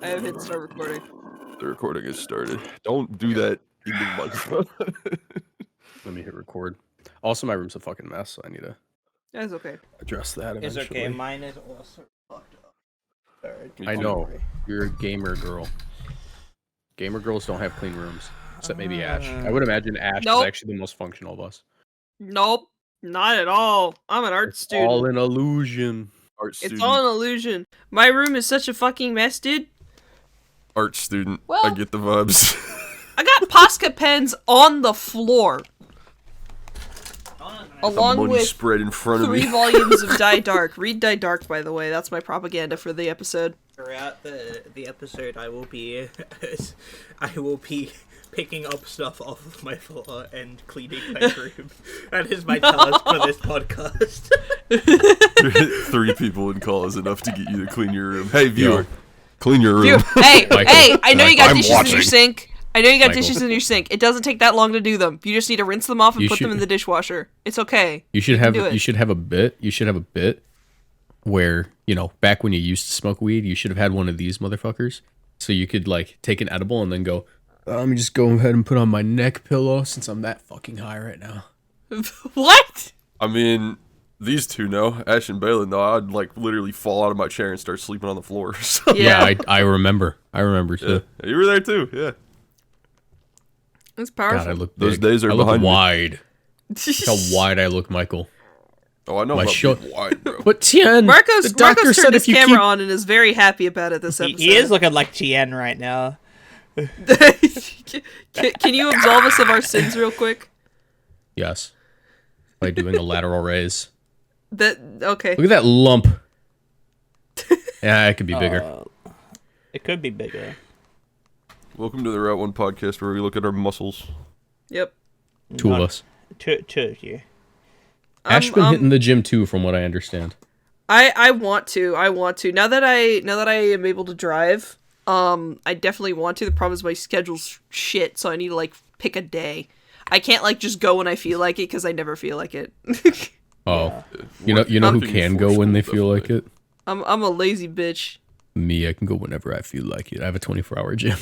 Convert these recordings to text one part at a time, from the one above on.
I have hit start recording. The recording has started. Don't do that in the microphone. Let me hit record. Also, my room's a fucking mess, so I need to That's okay. address that eventually. It's okay, mine is also fucked up. I know. You're a gamer girl. Gamer girls don't have clean rooms. Except maybe Ash. I would imagine Ash is actually the most functional of us. Nope. Not at all. I'm an art student. All an illusion. Art student. It's all an illusion. My room is such a fucking mess, dude. Art student. Well, I get the vibes. I got Posca pens on the floor. Along money with spread in front of me. 3 volumes of Die Dark. Read Die Dark, by the way. That's my propaganda for the episode. Throughout the episode, I will be picking up stuff off of my floor and cleaning my room. That is my task for this podcast. 3 people in call is enough to get you to clean your room. Hey, viewer, clean your room. Hey, hey! I know you got I'm dishes in watching. your sink. I know you got dishes in your sink. It doesn't take that long to do them. You just need to rinse them off and put them in the dishwasher. It's okay. You should have a bit. You should have a bit where, you know, back when you used to smoke weed, you should have had one of these motherfuckers. So you could like take an edible and then go, let me just go ahead and put on my neck pillow since I'm that fucking high right now. What? I mean, these two know. Ash and Baylynn, though, I'd like literally fall out of my chair and start sleeping on the floor. So. Yeah. I remember. I remember too. Yeah. You were there too, yeah. That's powerful. God, I look Those big. days are I look behind me. wide. Look how wide I look, Michael. Oh, I know My about show- being wide, bro. But Tien, Marcos the doctor turned said his if you camera keep... on and is very happy about it this episode. He is looking like Tien right now. Can you absolve us of our sins real quick? Yes. By doing a lateral raise. Okay. Look at that lump. Yeah, it could be bigger. It could be bigger. Welcome to the Route 1 podcast where we look at our muscles. Yep. Two of us. Two of you. Ash been hitting the gym too, from what I understand. I want to. Now that I am able to drive, I definitely want to. The problem is my schedule's shit, so I need to like pick a day. I can't like just go when I feel like it because I never feel like it. Oh, you know who can go when they feel like it? I'm a lazy bitch. Me, I can go whenever I feel like it. I have a 24-hour gym.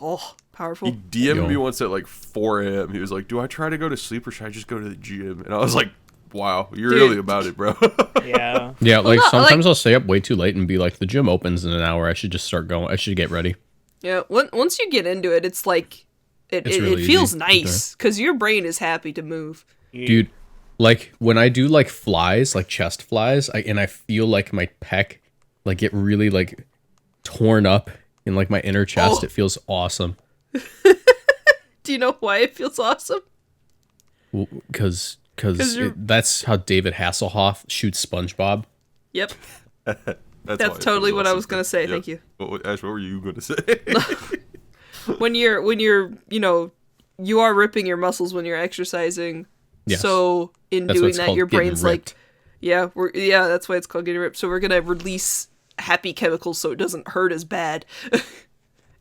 Oh, powerful. He DM'd me once at like 4 a.m. He was like, do I try to go to sleep or should I just go to the gym? And I was like, wow, you're really about it, bro. Yeah. Yeah, like no, sometimes I'll stay up way too late and be like, the gym opens in an hour. I should just start going. I should get ready. Yeah, once you get into it, it's like it really feels easy. nice because your brain is happy to move. Dude, like when I do like flies, like chest flies, I feel like my pec like get really like torn up in like my inner chest. It feels awesome. Do you know why it feels awesome? Well, because that's how David Hasselhoff shoots SpongeBob. Yep. That's Totally what I was gonna say. Yeah. Thank you. Ash, what were you going to say? When you're you are ripping your muscles when you're exercising. Yes. So in That's what doing it's that, called, your getting brain's ripped. like, that's why it's called getting ripped. So we're gonna release happy chemicals so it doesn't hurt as bad.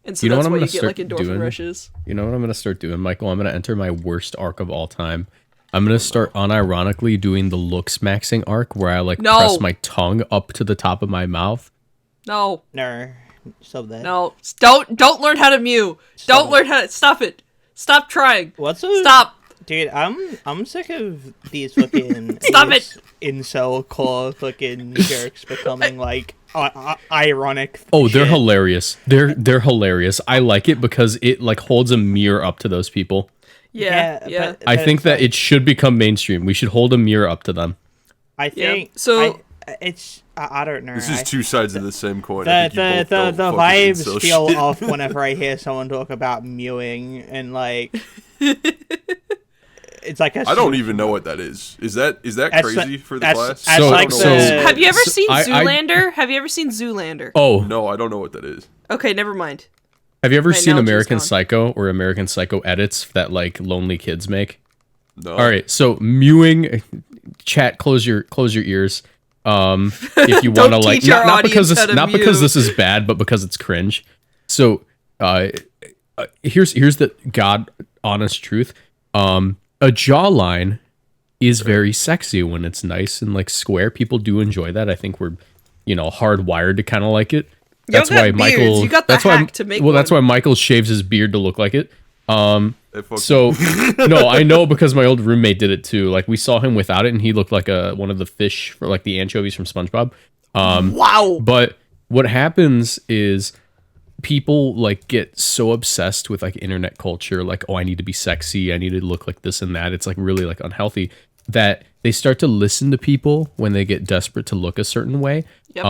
And so You know that's what why I'm you gonna get like start endorphin doing? rushes. You know what I'm gonna start doing, Michael? I'm gonna enter my worst arc of all time. I'm gonna start unironically doing the looks maxing arc where I like press my tongue up to the top of my mouth. No. No. Stop that. No. Don't learn how to mew. Don't learn how to stop it. Stop trying. Stop. Dude, I'm sick of these fucking Stop it. incel core fucking jerks becoming like ironic. Oh, they're shit. hilarious. They're hilarious. I like it because it like holds a mirror up to those people. Yeah. But I think it's that like- it should become mainstream. We should hold a mirror up to them. I think So- I don't know. This is two sides of the same coin. I think you both The don't fucking vibes incel feel shit. off whenever I hear someone talk about mewing and like it's like a I don't even know what that is. Is that That's crazy the- for the that's- class? that's So- like so- the- Have you ever seen I- Zoolander? Have you ever seen Zoolander? Oh, No, I don't know what that is. Okay, never mind. have you ever My seen analogy's American gone. Psycho or American Psycho edits that like lonely kids make? No. All right, so mewing, chat. Close your ears. If you want to like, teach our not because audience this, how to not because mew. this is bad, but because it's cringe. So, here's the God honest truth. A jawline is very sexy when it's nice and like square. People do enjoy that. I think we're, hardwired to kind of like it. That's Y'all got why beards. Michael. You got the that's why. hack to make Well, that's why one. Michael shaves his beard to look like it. Hey, fuck So no, I know because my old roommate did it too. Like we saw him without it, and he looked like one of the fish for like the anchovies from SpongeBob. Wow. But what happens is people like get so obsessed with like internet culture, like, oh, I need to be sexy, I need to look like this and that. It's like really like unhealthy that they start to listen to people when they get desperate to look a certain way. Yep.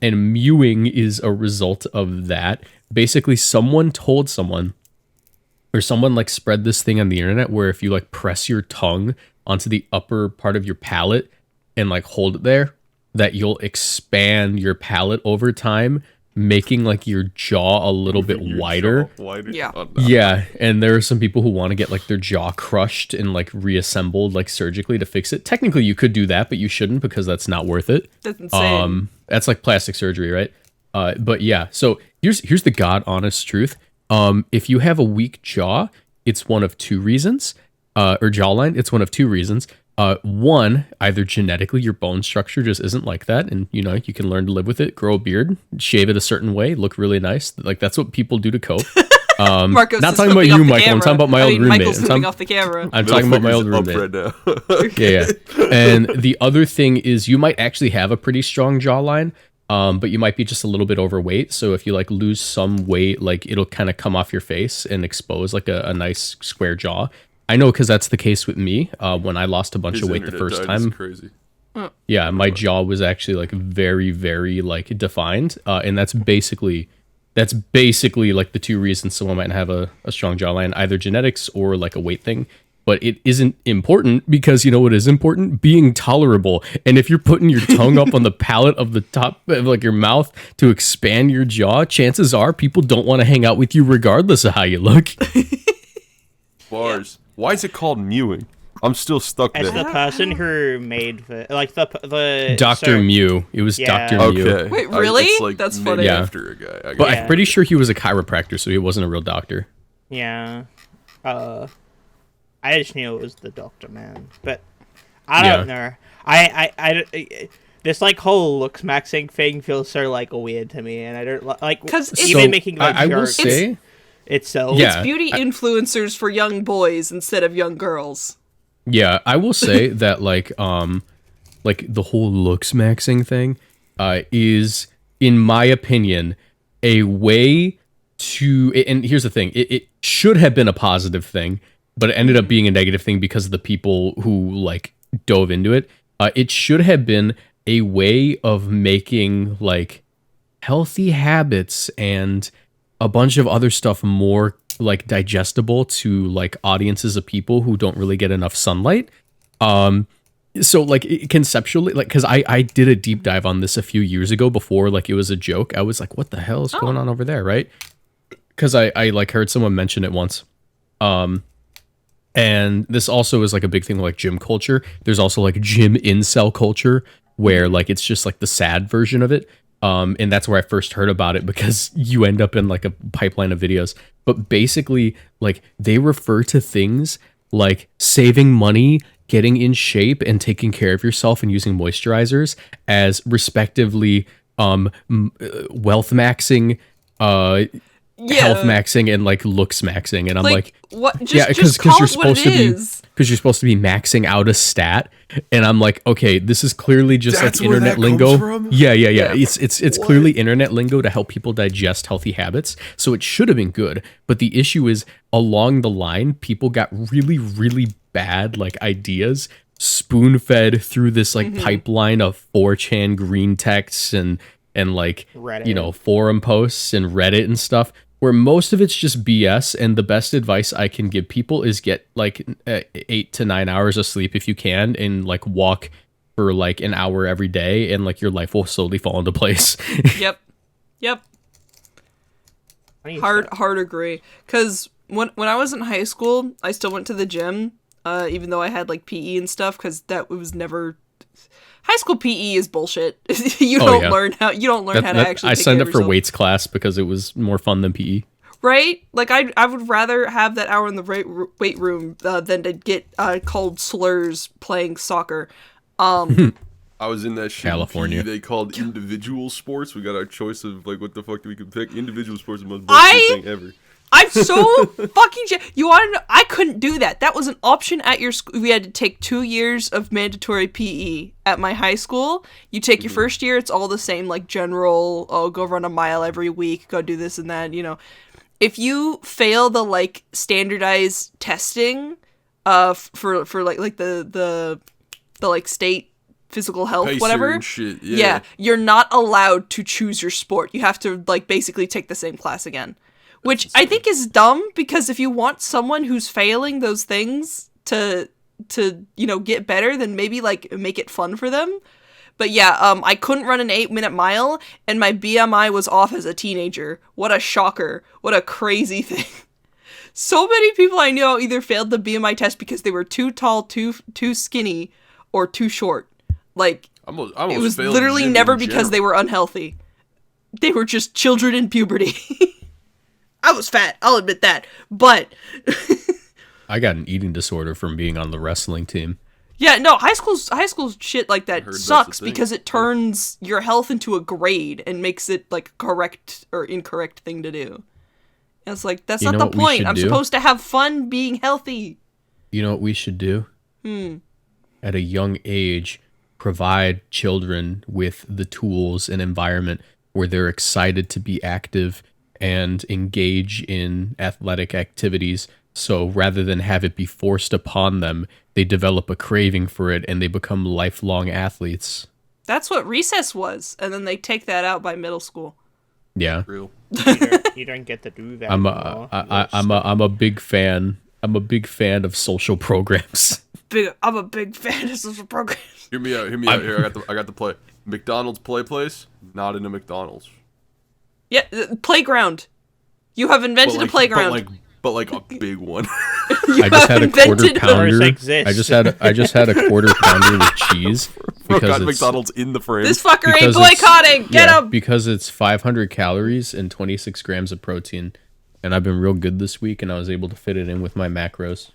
And mewing is a result of that. Basically, someone told someone, or someone like spread this thing on the internet where if you like press your tongue onto the upper part of your palate and like hold it there, that you'll expand your palate over time, making like your jaw a little bit wider. Yeah. Oh, no. Yeah, and there are some people who want to get like their jaw crushed and like reassembled like surgically to fix it. Technically, you could do that, but you shouldn't because that's not worth it. That's insane. That's like plastic surgery, right? But yeah, so here's the god honest truth. If you have a weak jaw, it's one of two reasons. Or jawline, it's one of two reasons. One, either genetically your bone structure just isn't like that, and you know you can learn to live with it. Grow a beard, shave it a certain way, look really nice. Like that's what people do to cope. Marco's not just talking about flipping you, off the Michael. I'm camera. talking about my I old mean, roommate. Michael's I'm flipping talking- off the camera. I'm talking about my old Middle roommate. finger's up right now. Yeah. And the other thing is you might actually have a pretty strong jawline, but you might be just a little bit overweight. So if you like lose some weight, like it'll kind of come off your face and expose like a nice square jaw. I know because that's the case with me. When I lost a bunch His of weight the internet first died is time, crazy. yeah, my jaw was actually like very, very like defined. And that's basically like the two reasons someone might have a strong jawline, either genetics or like a weight thing. But it isn't important because you know what is important? Being tolerable. And if you're putting your tongue up on the palate of the top of like your mouth to expand your jaw, chances are people don't want to hang out with you regardless of how you look. Bars. Why is it called mewing? I'm still stuck As there. the person who made the Dr. so- Mew. It was Yeah. Dr. Mew. Okay. Wait, really? It's like That's named funny. Yeah. after a guy. I But guess. Yeah. I'm pretty sure he was a chiropractor, so he wasn't a real doctor. Yeah. I just knew it was the Doctor Man, but I don't know. I this like whole looks maxing thing feels so like weird to me, and I don't like 'Cause it's- even So, making like I will jokes. say, It's so Yeah. It's beauty influencers for young boys instead of young girls. yeah, I will say that like the whole looks maxing thing is, in my opinion, a way to. And here's the thing: it should have been a positive thing, but it ended up being a negative thing because of the people who like dove into it. It should have been a way of making like healthy habits and a bunch of other stuff more like digestible to like audiences of people who don't really get enough sunlight. So like conceptually, like, because I did a deep dive on this a few years ago before like it was a joke. I was like, what the hell is going on over there, right? Because I like heard someone mention it once. And this also is like a big thing like gym culture. There's also like gym incel culture where like it's just like the sad version of it. And that's where I first heard about it because you end up in like a pipeline of videos. But basically, like they refer to things like saving money, getting in shape, and taking care of yourself and using moisturizers as respectively wealth maxing, health maxing, and like looks maxing. And I'm like what? Just, yeah, just call it what it is. because you're supposed to be maxing out a stat, and I'm like, okay, this is clearly just That's like where internet that lingo. comes from? Yeah. It's clearly internet lingo to help people digest healthy habits. So it should have been good, but the issue is along the line, people got really, really bad like ideas spoon fed through this like pipeline of 4chan green texts and like Reddit. you know forum posts and Reddit and stuff, where most of it's just BS. And the best advice I can give people is get like 8 to 9 hours of sleep if you can, and like walk for like an hour every day, and like your life will slowly fall into place. Yep. Hard agree. Because when I was in high school, I still went to the gym, even though I had like PE and stuff, because that was never. High school PE is bullshit. You don't learn how to actually. I take signed care up of for yourself. weights class because it was more fun than PE. Right? Like I would rather have that hour in the weight room than to get called slurs playing soccer. I was in that shit California. they called individual sports. We got our choice of like what the fuck do we could pick. Individual sports is the most bullshit thing ever. I'm so fucking you want to know? I couldn't do that. That was an option at your school. We had to take 2 years of mandatory PE at my high school. You take your first year, it's all the same, like general, go run a mile every week, go do this and that, you know. If you fail the like standardized testing for like the like state physical health, Pacer whatever. And shit. Yeah. You're not allowed to choose your sport. You have to like basically take the same class again. Which I think is dumb, because if you want someone who's failing those things to you know, get better, then maybe like make it fun for them. But yeah, I couldn't run an 8-minute mile, and my BMI was off as a teenager. What a shocker. What a crazy thing. So many people I know either failed the BMI test because they were too tall, too skinny, or too short. Like, I almost it was failed literally gym never in because general. they were unhealthy. They were just children in puberty. I was fat, I'll admit that. But I got an eating disorder from being on the wrestling team. yeah, no, high school shit like that heard that's sucks the thing. because it turns your health into a grade and makes it like correct or incorrect thing to do. And it's like, that's You not know the what we point. should I'm do? supposed to have fun being healthy. You know what we should do? At a young age, provide children with the tools and environment where they're excited to be active and engage in athletic activities. So rather than have it be forced upon them, they develop a craving for it and they become lifelong athletes. That's what recess was, and then they take that out by middle school. Yeah. Real. You don't get to do that I'm anymore. a big fan. I'm a big fan of social programs. I'm a big fan of social programs. Hear me out. Here, I got the play. McDonald's play place, not in a McDonald's. Yeah, playground. You have invented a playground. But like a big one. I just had a quarter invented- pounder. Those exist. I just had a quarter pounder with cheese Got because it's, McDonald's in the frame. This fucker ain't because it's- boycotting. Get yeah, him. because it's 500 calories and 26 grams of protein, and I've been real good this week, and I was able to fit it in with my macros.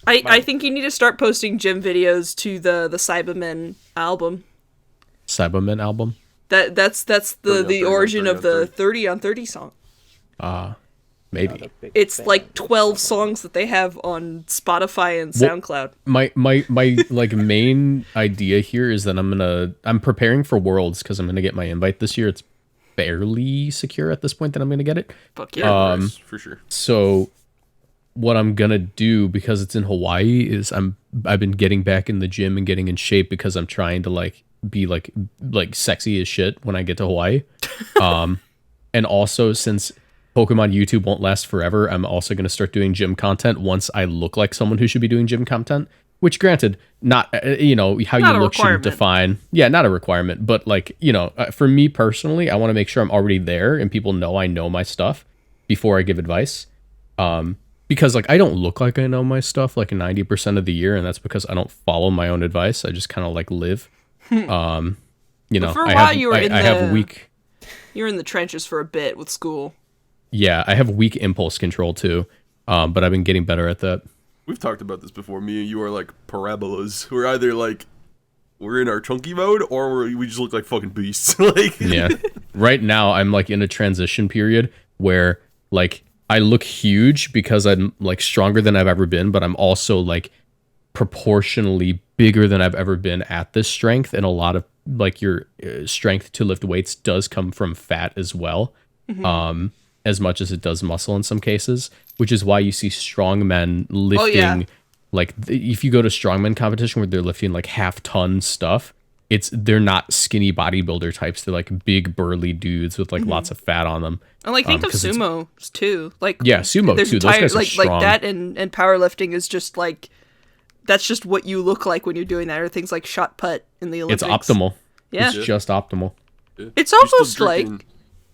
I think you need to start posting gym videos to the Cybermen album. Cybermen album. That's 30 on the 30 on origin 30 of the on 30 on 30 song. Maybe. It's like 12 songs that they have on Spotify and SoundCloud. My like main idea here is that I'm preparing for Worlds because I'm gonna get my invite this year. It's barely secure at this point that I'm gonna get it. Fuck yeah. Nice, for sure. So what I'm gonna do, because it's in Hawaii, is I've been getting back in the gym and getting in shape because I'm trying to like be like sexy as shit when I get to Hawaii. And also, since Pokemon YouTube won't last forever, I'm also gonna start doing gym content once I look like someone who should be doing gym content. Which, granted, not how Not you a look requirement. shouldn't define. Yeah, not a requirement, but like for me personally, I want to make sure I'm already there and people know I know my stuff before I give advice. Because like I don't look like I know my stuff like 90% of the year, and that's because I don't follow my own advice. I just kind of like live. For a I while have you were I have weak. You're in the trenches for a bit with school. Yeah, I have weak impulse control too, but I've been getting better at that. We've talked about this before. Me and you are like parabolas. We're either like we're in our chunky mode or we just look like fucking beasts. Like Yeah. Right now, I'm like in a transition period where like I look huge because I'm like stronger than I've ever been, but I'm also like proportionally bigger than I've ever been at this strength. And a lot of like your strength to lift weights does come from fat as well. As much as it does muscle in some cases, which is why you see strong men lifting if you go to strongman competition where they're lifting like half-ton stuff, they're not skinny bodybuilder types. They're like big burly dudes with like lots of fat on them. And like think of 'cause it's- sumo too. Like Yeah, sumo there's too. Those guys are like strong. that and powerlifting is just like that's just what you look like when you're doing that, or things like shot put in the Olympics. It's optimal. Yeah. It's just optimal. It's You're still almost like drinking-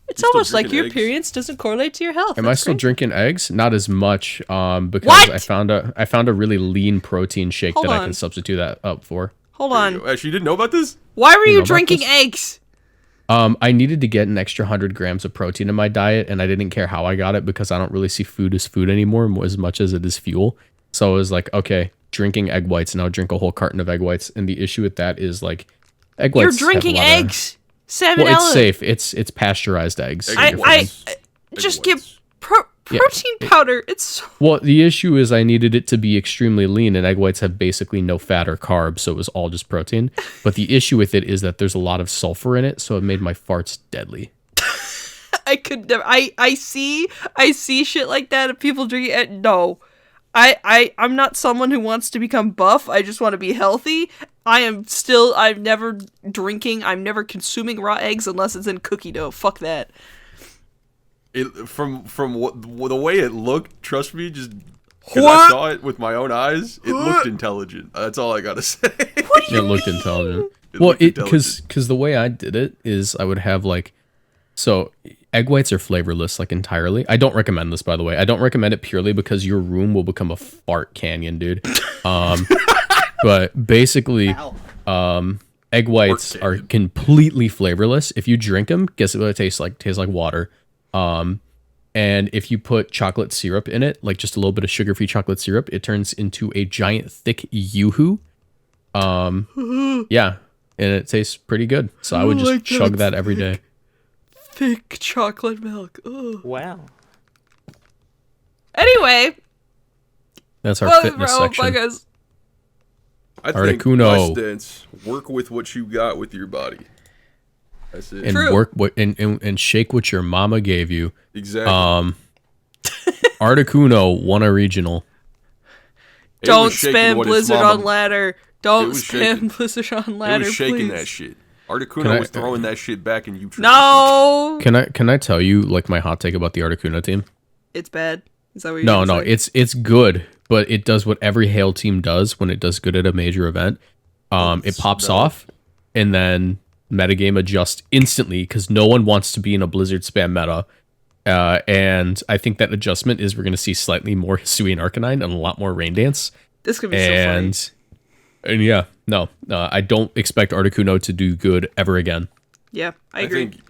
it's still almost like drinking your eggs? appearance doesn't correlate to your health. Am I That's still great. drinking eggs? Not as much, because What? I found a really lean protein shake Hold that I on. can substitute that up for. Hold on. Actually, you didn't know about this? Why were You know you about drinking this? eggs? I needed to get an extra 100 grams of protein in my diet, and I didn't care how I got it because I don't really see food as food anymore as much as it is fuel. So I was like, okay, drinking egg whites, and I'll drink a whole carton of egg whites. And the issue with that is like, egg whites. You're drinking have a lot eggs. Salmonella. Well, it's safe. It's pasteurized eggs. I just get protein powder. It's so... Well, the issue is I needed it to be extremely lean, and egg whites have basically no fat or carbs, so it was all just protein. But the issue with it is that there's a lot of sulfur in it, so it made my farts deadly. I could never. I see shit like that of people drinking it. No, I'm not someone who wants to become buff. I just want to be healthy. I'm never drinking. I'm never consuming raw eggs unless it's in cookie dough. Fuck that. From the way it looked, trust me, just because I saw it with my own eyes, it looked intelligent. That's all I gotta say. What do you It looked mean? intelligent. Because the way I did it is I would have like, so egg whites are flavorless like entirely. I don't recommend this, by the way. I don't recommend it purely because your room will become a fart canyon, dude. But basically, egg whites are completely flavorless. If you drink them, guess what it tastes like? It tastes like water. And if you put chocolate syrup in it, like just a little bit of sugar-free chocolate syrup, it turns into a giant thick yoo-hoo. Yeah, and it tastes pretty good. So I would just chug that every day. Thick chocolate milk. Ugh. Wow. Anyway, That's our fitness section. I think Articuno. my stance, work with what you got with your body. That's it. And True. work what and shake what your mama gave you. Exactly. Articuno won a regional. It don't was shaking spam what its Blizzard mama- on ladder. Don't It was spam shaking. Blizzard on It ladder, was shaking please. that shit. Articuno was throwing that shit back and you tripped. No, Can I tell you like my hot take about the Articuno team? it's bad. Is that what you're No, gonna say? it's good, but it does what every Hail team does when it does good at a major event. It pops off, and then metagame adjusts instantly because no one wants to be in a Blizzard spam meta. And I think that adjustment is we're going to see slightly more Hisui and Arcanine and a lot more Rain Dance. This could be so funny. And yeah, no, I don't expect Articuno to do good ever again. Yeah, I I agree. think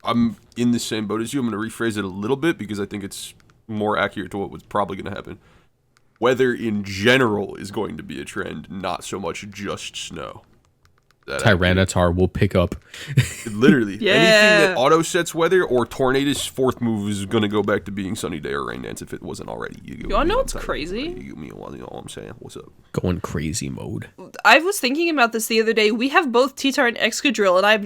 I'm in the same boat as you. I'm going to rephrase it a little bit because I think it's more accurate to what was probably going to happen. Weather in general is going to be a trend, not so much just snow. Tyranitar will pick up. Literally. Yeah. Anything that auto sets weather or Tornadus' fourth move is going to go back to being Sunny Day or Rain Dance if it wasn't already. You wanna know what's crazy? You know what I'm saying? What's up? Going crazy mode. I was thinking about this the other day. We have both T-Tar and Excadrill, and I've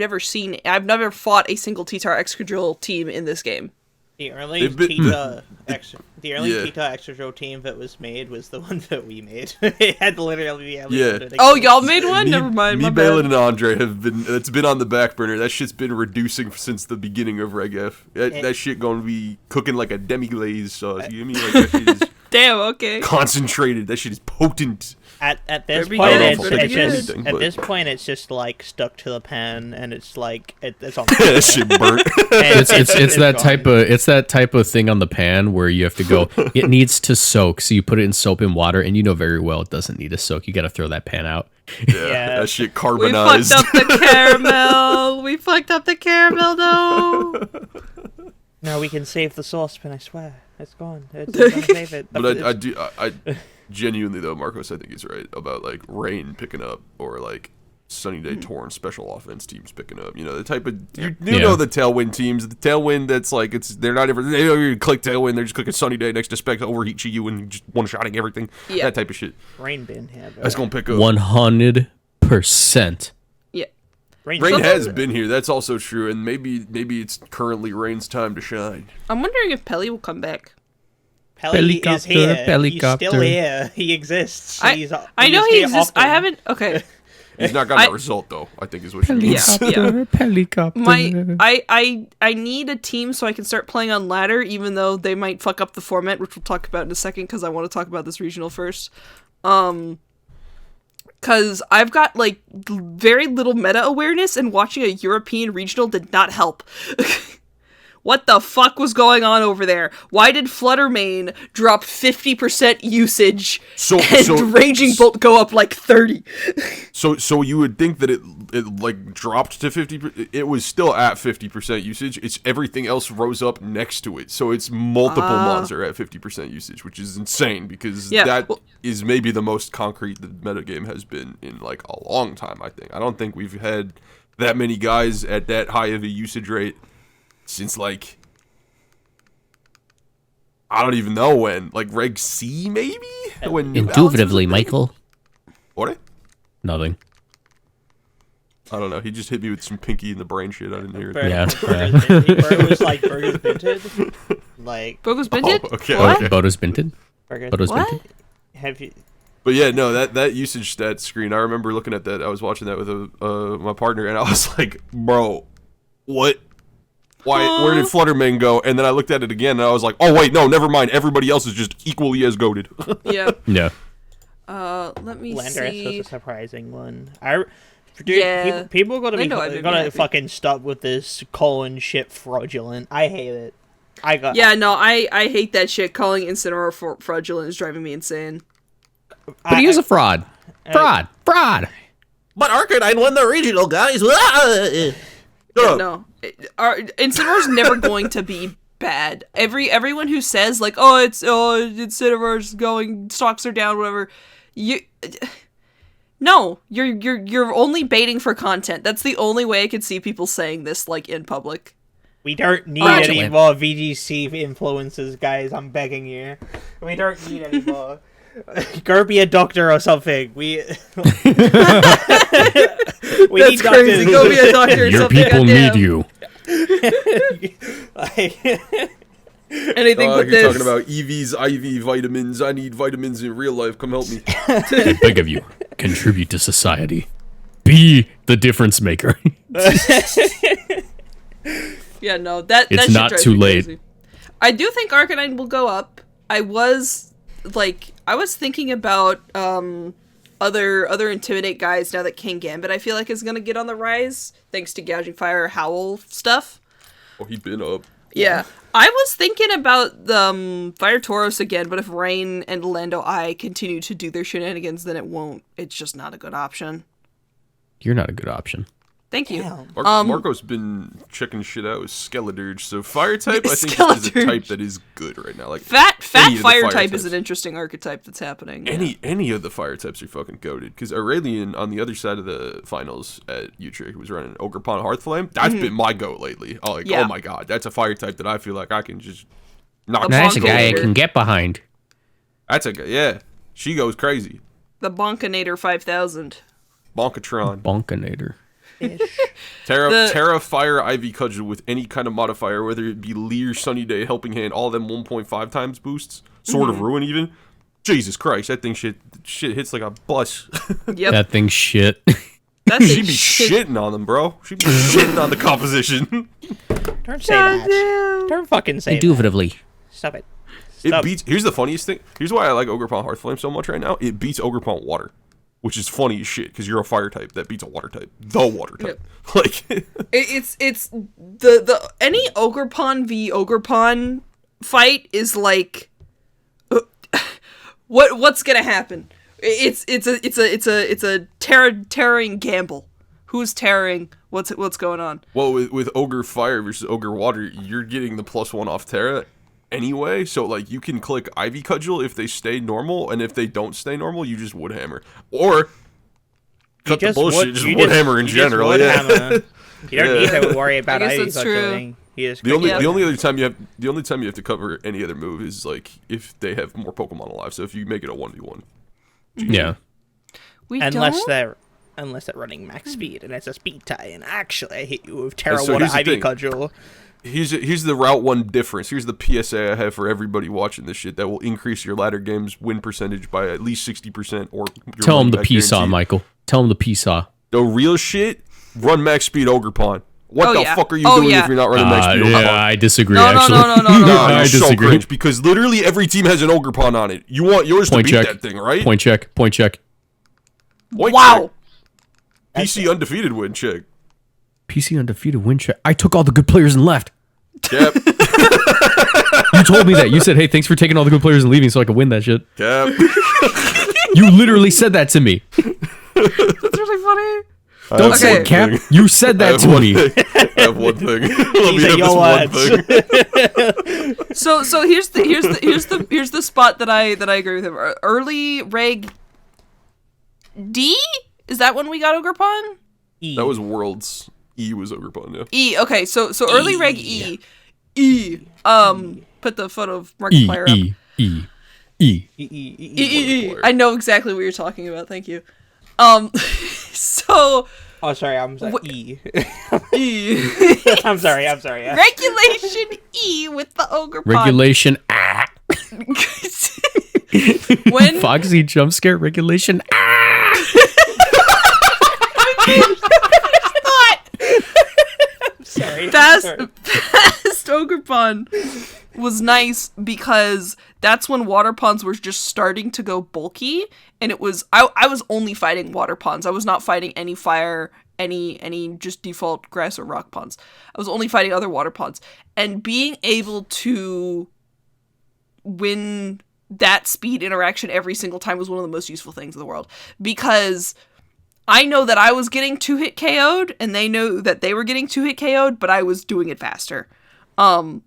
never fought a single T-Tar Excadrill team in this game. The early They've been- Tita Yeah. Extra team that was made was the one that we made. It had literally Yeah. Oh, y'all made one? Never mind. Me, My bad. Baylynn, and Andre have been. It's been on the back burner. That shit's been reducing since the beginning of Reg F. That shit gonna be cooking like a demi-glaze sauce. You know what I mean? Like that shit is Damn. Okay. concentrated. That shit is potent. At this Very point, good, it's, very it's just good. at this point it's just like stuck to the pen, and it's like it's on. That shit burnt. It's that gone. type of thing on the pan where you have to go. It needs to soak, so you put it in soap and water, and you know very well it doesn't need to soak. You got to throw that pan out. Yeah, that shit We carbonized. fucked up the caramel. We fucked up the caramel, no. No, we can save the saucepan. I swear, it's gone. It's gonna save it. But I genuinely though, Marcos, I think he's right about like rain picking up or like Sunny Day Torn special offense teams picking up. You know the type of you know the tailwind teams. The tailwind that's like they're not ever they don't even click tailwind. They're just clicking Sunny Day next to Spec overheat you and just one shotting everything. Yeah. That type of shit. Rain bin here. That's gonna pick up. 100%. Yeah. Rain has been here. That's also true, and maybe it's currently Rain's time to shine. I'm wondering if Pelly will come back. Pelly is here. Helicopter. He's still here. He exists. I know he here exists. I often. haven't. Okay. He's not gotten a result though. I think is what she means. Yeah. Helicopter. I need a team so I can start playing on ladder, even though they might fuck up the format, which we'll talk about in a second because I want to talk about this regional first. Because I've got like very little meta awareness, and watching a European regional did not help. What the fuck was going on over there? Why did Fluttermane drop 50% usage and Raging Bolt go up like 30? So you would think that it like dropped to 50%. It was still at 50% usage. It's everything else rose up next to it. So it's multiple mons are at 50% usage, which is insane because that is maybe the most concrete the metagame has been in like a long time, I think. I don't think we've had that many guys at that high of a usage rate since like I don't even know when, like Reg C maybe? When Indubitably, Michael. What? Nothing. I don't know. He just hit me with some pinky in the brain shit. I didn't hear it. Yeah. Burger's like Burger's Binted. Like Burger's Binted? Oh, okay. What? Okay. Boto's Binted? Boto's What? Binted? Have you? But yeah, no, that usage stat screen, I remember looking at that. I was watching that with my partner, and I was like, bro, what? Why? Where did Fluttermane go? And then I looked at it again, and I was like, oh, wait, no, never mind. Everybody else is just equally as goated. Yeah. Yeah. Let me Landorus see. was a surprising one. People are gonna fucking stop with this colon shit fraudulent. I hate it. I hate that shit. Calling Incineroar fraudulent is driving me insane. But he is a fraud. Fraud. Fraud. But Arcanine won the regional, guys. No. Incineroar's never going to be bad. Everyone who says like, Incineroar's going, stocks are down, whatever. No, you're only baiting for content. That's the only way I could see people saying this like in public. We don't need any more VGC influences, guys. I'm begging you. We don't need any more. Go be a doctor or something. We need crazy. doctors. Go be a doctor or Your something. people need you. Anything but you're this. talking about EVs, IV vitamins. I need vitamins in real life. Come help me. I beg of you, contribute to society. Be the difference maker. Yeah, no, that It's shit not drives too me late. crazy. I do think Arcanine will go up. I was thinking about other Intimidate guys now that King Gambit I feel like is gonna get on the rise thanks to Gouging Fire Howl stuff. Oh, he'd been up. Yeah. I was thinking about the Fire Tauros again, but if Rain and Lando Eye continue to do their shenanigans, then it won't. It's just not a good option. You're not a good option. Thank you. Marco's been checking shit out with Skeledirge, so fire type I think is a type that is good right now. Like Fat any of the fire type types. is an interesting archetype that's happening. Any of the fire types are fucking goated. Because Aurelian on the other side of the finals at Utrecht was running Ogerpon Hearthflame. That's been my goat lately. Oh my god, that's a fire type that I feel like I can just knock. That's a guy I can get behind. That's a guy. Yeah, she goes crazy. The Bonkinator 5000. Bonkatron. Bonkinator. Terra Fire Ivy Cudgel with any kind of modifier, whether it be Leer, Sunny Day, Helping Hand, all them 1.5 times boosts, Sword of Ruin even. Jesus Christ, that thing shit hits like a bus. Yep. That thing shit. She'd be shitting on them, bro. She'd be shitting on the composition. Don't say that. Don't fucking say that. Indubitably. Stop it. It beats. Here's the funniest thing. Here's why I like Ogerpon Hearthflame so much right now. It beats Ogerpon Water, which is funny as shit because you're a fire type that beats a water type. The water type. Yep. Like it's the any Ogerpon v Ogerpon fight is like what's gonna happen? It's a terroring gamble. Who's terroring? What's going on? Well, with Ogre Fire versus Ogre Water, you're getting the +1 off Terra anyway, so like you can click Ivy Cudgel if they stay normal, and if they don't stay normal, you just Woodhammer. Or cut the bullshit, just Woodhammer in general. Woodhammer. You don't need to worry about Ivy Cudgeling. The only time you have to cover any other move is like if they have more Pokemon alive. So if you make it a 1v1. Yeah. Unless they're running max speed and it's a speed tie, and actually I hit you with Terra Water Ivy Cudgel. Here's the Route 1 difference. Here's the PSA I have for everybody watching this shit that will increase your ladder game's win percentage by at least 60% or tell him the P-Saw, Michael. Tell him the P-Saw. The real shit, run max speed Ogerpon. What the fuck are you doing if you're not running max speed Ogerpon? Yeah, I disagree, actually. No, I disagree. So cringe, because literally every team has an Ogerpon on it. You want yours to beat that thing, right? Point check. Wow. PC undefeated win check. PC undefeated win check. I took all the good players and left. Cap. You told me that. You said, hey, thanks for taking all the good players and leaving so I could win that shit. Cap. You literally said that to me. That's really funny. Don't say it, Cap. You said that to me. I have one thing. Let me said, have this one thing. So here's the spot that I agree with him. Early Reg D? Is that when we got Ogerpon? E. That was Worlds. E was Ogerpon, yeah. E. Okay, so early Reg E. Put the photo of Markiplier up. E. I know exactly what you're talking about. Thank you. So. Oh, sorry. I'm sorry. E. E. I'm sorry. Yeah. Regulation E with the Ogerpon. Regulation. When Foxy jump scare. Regulation. Sorry. Fast Ogerpon was nice because that's when water ponds were just starting to go bulky, and it was I was only fighting water ponds. I was not fighting any fire, any just default grass or rock ponds. I was only fighting other water ponds, and being able to win that speed interaction every single time was one of the most useful things in the world, because I know that I was getting 2-hit KO'd, and they know that they were getting 2-hit KO'd, but I was doing it faster. And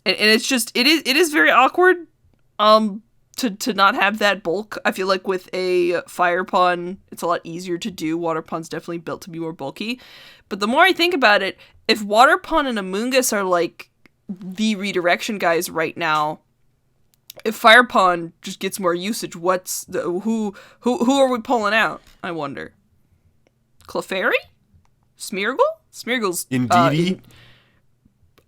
it's just, it is very awkward, to not have that bulk. I feel like with a fire pawn, it's a lot easier to do. Water pawn's definitely built to be more bulky. But the more I think about it, if water pawn and Amoonguss are like the redirection guys right now, if fire pawn just gets more usage, who are we pulling out? I wonder. Clefairy? Smeargle? Smeargle's Indeedee?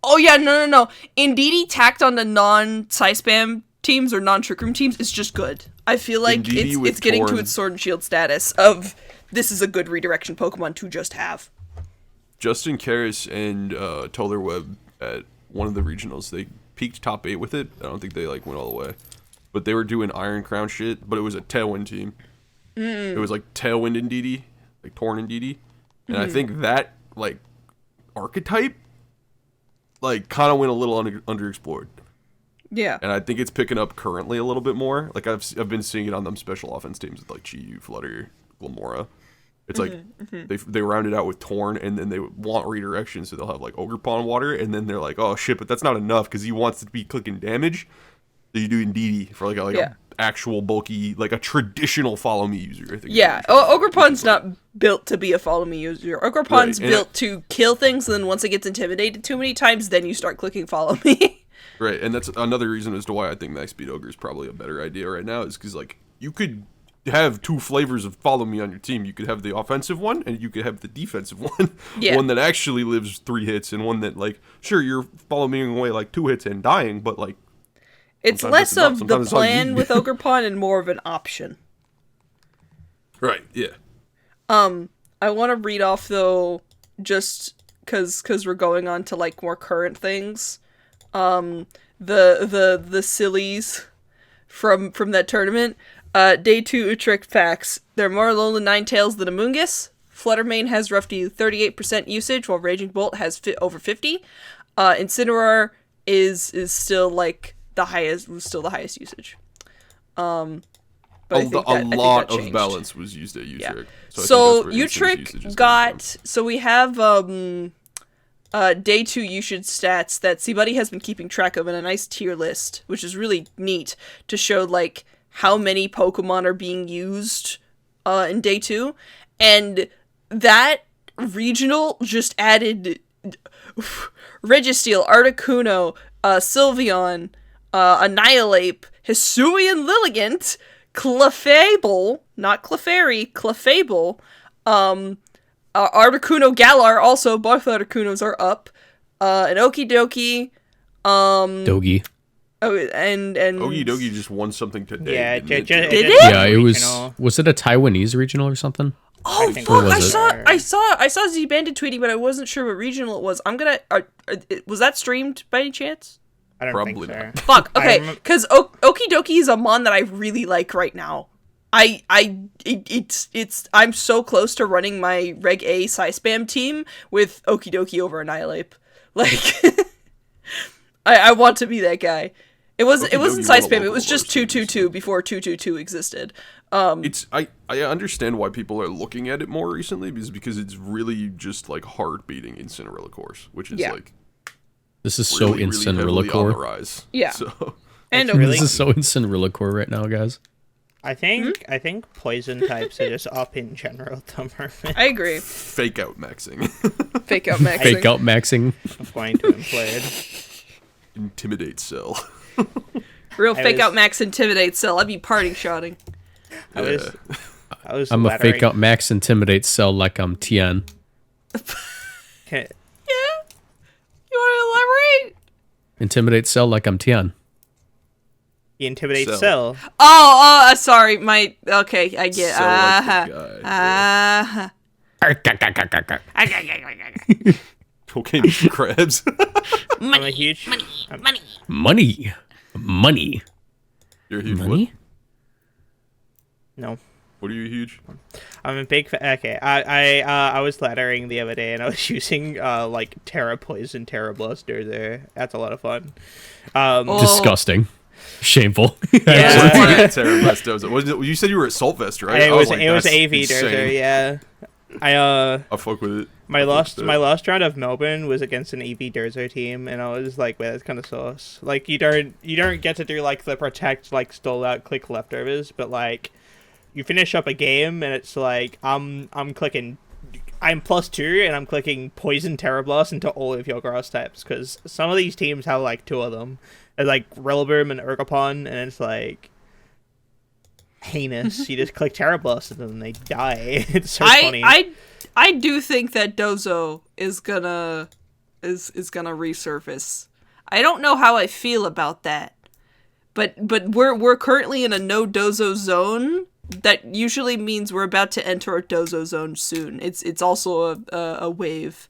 Oh yeah, no. Indeedee tacked on the non-Psy-Spam teams or non-Trick Room teams is just good. I feel like it's getting to its Sword and Shield status of this is a good redirection Pokemon to just have. Justin Karras and Tolerweb at one of the regionals, they peaked top 8 with it. I don't think they went all the way. But they were doing Iron Crown shit, but it was a Tailwind team. It was like Tailwind Indeedee, like Torn Indeedee. And I think that archetype kind of went a little underexplored. Yeah. And I think it's picking up currently a little bit more. Like I've been seeing it on them special offense teams with Chi-Yu, Flutter, Glamora. It's they round it out with Torn, and then they want redirection, so they'll have Ogerpon Water, and then they're like, oh shit, but that's not enough because he wants to be clicking damage. So you do Indeedee for a actual bulky, a traditional follow me user. I think. Yeah, Ogerpon's not built to be a follow me user. Ogerpon's built to kill things, and then once it gets intimidated too many times, then you start clicking follow me. Right, and that's another reason as to why I think Max Speed Ogre is probably a better idea right now, is because you could have two flavors of follow me on your team. You could have the offensive one, and you could have the defensive one. Yeah. One that actually lives 3 hits, and one that sure, you're following away 2 hits and dying, but it's less of the plan with Ogerpon and more of an option. Right, yeah. I want to read off though, just cause we're going on to more current things. The sillies from that tournament. Day 2 Utrecht facts. There are more Alolan Ninetales than Amoonguss. Fluttermane has roughly 38% usage, while Raging Bolt has over 50. Incineroar is still the highest usage. But a lot of balance was used at Utrecht. Yeah. So Utrecht got, so we have Day 2 usage stats that C-Buddy has been keeping track of in a nice tier list, which is really neat to show how many Pokemon are being used in Day 2. And that regional just added Registeel, Articuno, Sylveon, Annihilate, Hisuian Lilligant, Clefable, not Clefairy, Clefable, Articuno Galar, also, both Articunos are up, and Okidogi, Dogi. Oh, and Okidogi just won something today. Yeah, Did it? it? Yeah, it was it a Taiwanese regional or something? Oh I think fuck! was I saw Z Bandit tweeting, but I wasn't sure what regional it was. I'm gonna. Was that streamed by any chance? I don't Probably think so. not. Fuck. Okay, because Okidogi is a mon that I really like right now. I'm so close to running my Reg A Psy-Spam team with Okidogi over Annihilate. I want to be that guy. It wasn't Okidogi side won a spam. It was local just varsity, 222 before 222 existed. I understand why people are looking at it more recently, because it's really just like hard beating in Cinderella course, which is like this is so really, in really Cinderella heavily on the core. rise. Yeah. So And really- This is so in Cinderella core right now, guys. I think poison types are just up in general at the moment. I agree. fake out maxing, Fake out maxing. Fake out maxing. I'm going to implode. intimidate cell. Real I fake was- out max intimidate cell. I'd be party shotting. I was I'm a lettering- fake out max intimidate cell like I'm Tian. Okay, Yeah? You want to elaborate? Intimidate cell like I'm Tian. you intimidate Cell. Cell. Oh, sorry. Okay, I get. So like the guy. Okay, Mr. Krabs. I'm a huge Money. You're a huge Money? no. What are you huge? I'm a big okay. I was lettering the other day and I was using like Terra Poison, Terra Bluster there. That's a lot of fun. Disgusting. Shameful. Yeah. Terra Blast does it. You said you were at Salt Vest, right? It was like, AV that's Dozer, insane. yeah. I fuck with it. My last round of Melbourne was against an AV Dozer team, and I was like, "Well, that's kind of sauce." Like, you don't get to do like the protect, like stall out, click leftovers, but like, you finish up a game, and it's like I'm clicking, I'm +2, and I'm clicking Poison Terra Blast into all of your grass types because some of these teams have like 2 of them, it's like Rillaboom and Urgapon, and it's like heinous. You just click Terra Blast and then they die. It's so funny. I do think that Dozo is gonna resurface. I don't know how I feel about that, but we're currently in a no Dozo zone. That usually means we're about to enter a Dozo zone soon. It's also a wave.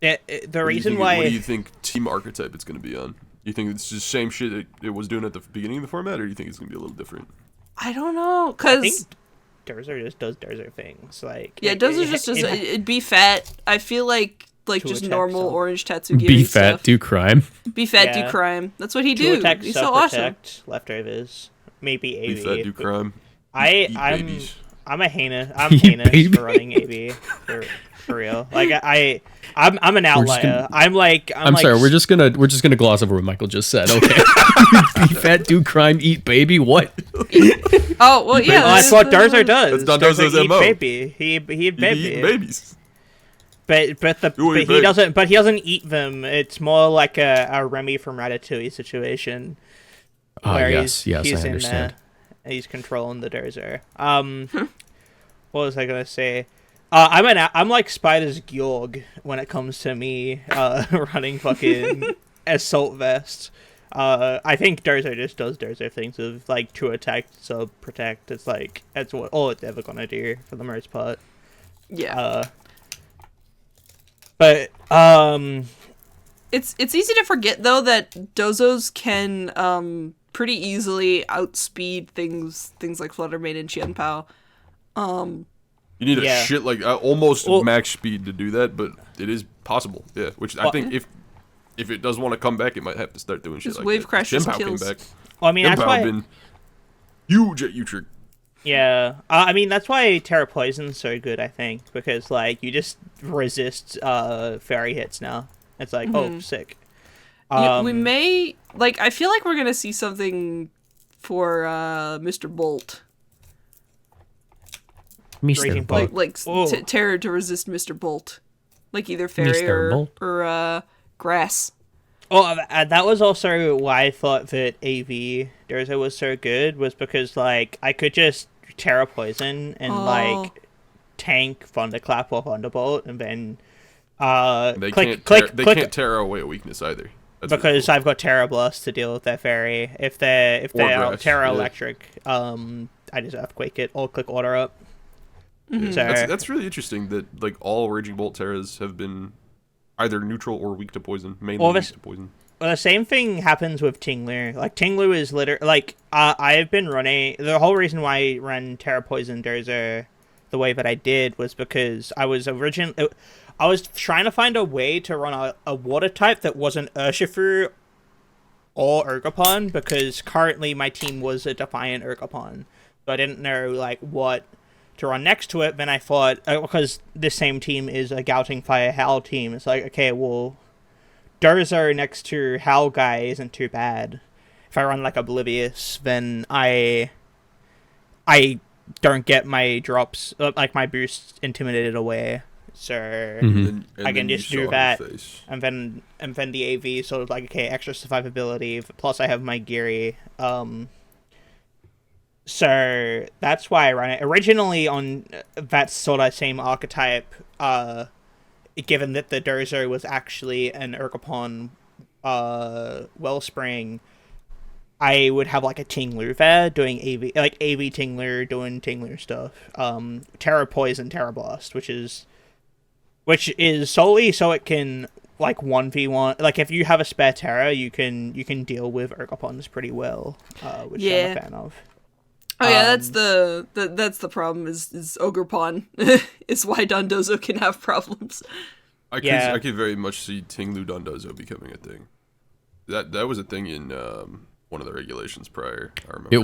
The reason What why do you think team archetype it's going to be on? You think it's just the same shit it was doing at the beginning of the format, or do you think it's going to be a little different? I don't know, I think cause Dozer just does Dozer things. Like yeah, Dozo just does. It'd be fat. I feel like To just attack normal self. orange Tatsugiri Be fat, stuff. do crime. Be fat, Yeah. do crime. That's what he to do. attack, He's so awesome. self-protect, leftovers, maybe AV. Beef that, do crime. Eat I'm babies. I'm Eat heinous baby. for running AV for real. Like I'm an outlier. I'm sorry, we're just gonna gloss over what Michael just said. Okay. Be fat, do crime, eat baby. What? Oh well, yeah. Well, that's what Dozer does. That's not Dozer's Dozer eat MO. baby. He eat Eat baby. babies. But Ooh, he baby. doesn't eat them. It's more like a Remy from Ratatouille situation. where Yes, I he's in understand. there. He's controlling the Dozer. What was I gonna say? I'm like Spider's Georg when it comes to me running fucking assault vest. I think Dozer just does Dozer things of like to attack, sub protect. It's like that's all it's ever gonna do for the most part. Yeah. But It's easy to forget though that Dozos can pretty easily outspeed things like Fluttermane and Qianpao. You need Yeah. a shit like almost Well- max speed to do that, but it is possible. Yeah, which I think if it does want to come back, it might have to start doing shit Just like wave that. crashes and Qianpao came kills. back. well, I mean that's Qianpao why. been huge at Utrecht. Yeah, I mean that's why Terra Poison's so good. I think because like you just resist fairy hits now. It's like oh sick. We may I feel like we're gonna see something for Mr. Bolt. Raging Bolt. Whoa. Terror to resist Mr. Bolt, like either fairy Mr. Bolt. or grass. Oh, that was also why I thought that AV Durza was so good, was because like I could just Terra Poison and like tank Thunderclap or Thunderbolt, and then They click can't tear away a weakness either. That's because I've got Terra Blast to deal with their fairy. If they're grass, Terra yeah. Electric, I just Earthquake it or click Order Up. Yeah. So That's really interesting that like all Raging Bolt Terras have been either neutral or weak to poison, mainly Well, weak this- to poison. Well, the same thing happens with Tinglu. Like, Tinglu is literally... Like, I've been running... The whole reason why I run Terra Poison Dozer the way that I did was because I was trying to find a way to run a water type that wasn't Urshifu or Urgapon, because currently my team was a Defiant Urgapon. So I didn't know, like, what to run next to it. Then I thought, because this same team is a Gouting Fire Howl team, it's like, okay, well, Durzo next to Howl guy isn't too bad. If I run, like, Oblivious, then I don't get my drops, like, my boosts intimidated away. So And I can then just you do saw that, her face. and then the AV sort of like, okay, extra survivability. Plus, I have my Geary. So that's why I run it originally on that sort of same archetype. Given that the Durzo was actually an Urgapon, Wellspring, I would have like a Tinglu there doing AV, like AV Tinglu doing Tinglu stuff. Terra Poison, Terra Blast, which is solely so it can like 1v1. Like if you have a spare Terra, you can deal with Urgapons pretty well, which I'm a fan of. Oh yeah, that's the problem is Ogrepon is why Dondozo can have problems. I could very much see Tinglu Dondozo becoming a thing. That was a thing in one of the regulations prior. I remember.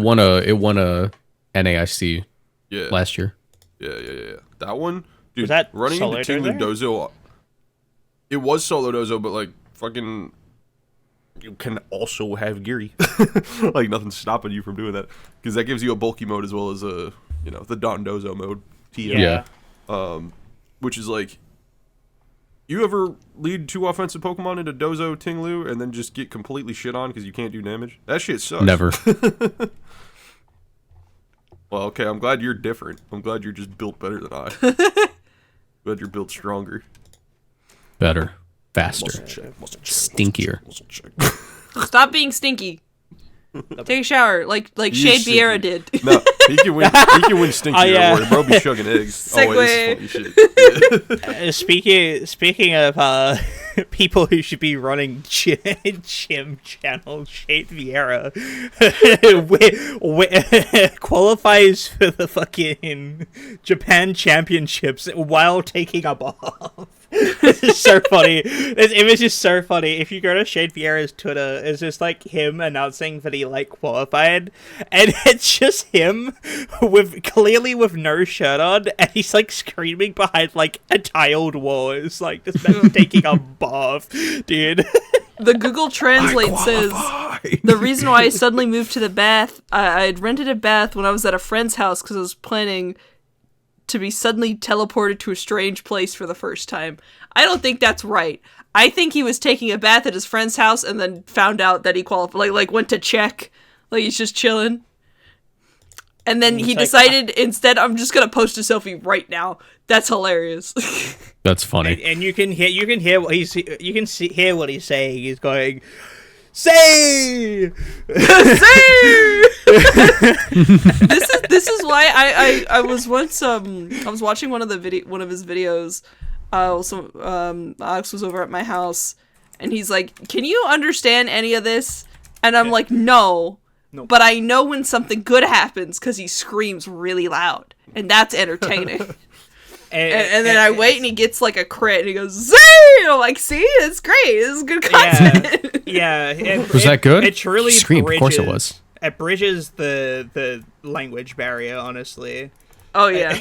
It won a NAIC last year. Yeah. That one, dude. Was that running solo into Tinglu Dozo? It was solo Dozo, but like fucking. You can also have Geary. Like nothing's stopping you from doing that, because that gives you a bulky mode as well as the Dondozo mode. Yeah. Which is like, you ever lead 2 offensive Pokemon into Dozo Tinglu and then just get completely shit on because you can't do damage? That shit sucks. Never. Well, okay, I'm glad you're different. I'm glad you're just built better than I. Glad you're built stronger. Better. Faster. Muscle check. Stinkier. Muscle check. Stop being stinky. Take a shower, like Shade stinky. Vieira did. No, he can win stinky. Oh, yeah. Bro be chugging eggs. Segue. Oh, wait, this is funny shit. Speaking of people who should be running gym channels, Shade Vieira qualifies for the fucking Japan Championships while taking a bath. This is so funny. This image is so funny. If you go to Shade Vieira's Twitter, it's just like him announcing that he like qualified, and it's just him clearly with no shirt on, and he's like screaming behind like a tiled wall. It's like this man's taking a bath, dude. The Google Translate says, the reason why I suddenly moved to the bath, I had rented a bath when I was at a friend's house because I was planning to be suddenly teleported to a strange place for the first time. I don't think that's right. I think he was taking a bath at his friend's house and then found out that he qualified, like went to check, like he's just chilling. And then he decided, instead, I'm just gonna post a selfie right now. That's hilarious. That's funny. And you can hear what he's saying. He's going, "Say, say." This is why I was once I was watching one of his videos. Alex was over at my house, and he's like, "Can you understand any of this?" And I'm like, "No." Nope. But I know when something good happens because he screams really loud, and that's entertaining. and then I wait, and he gets like a crit, and he goes, "Zing!" And I'm like, "See, it's great. This is good content." Yeah. Was that good? It truly screamed. Of course it was. It bridges the language barrier, honestly. Oh yeah.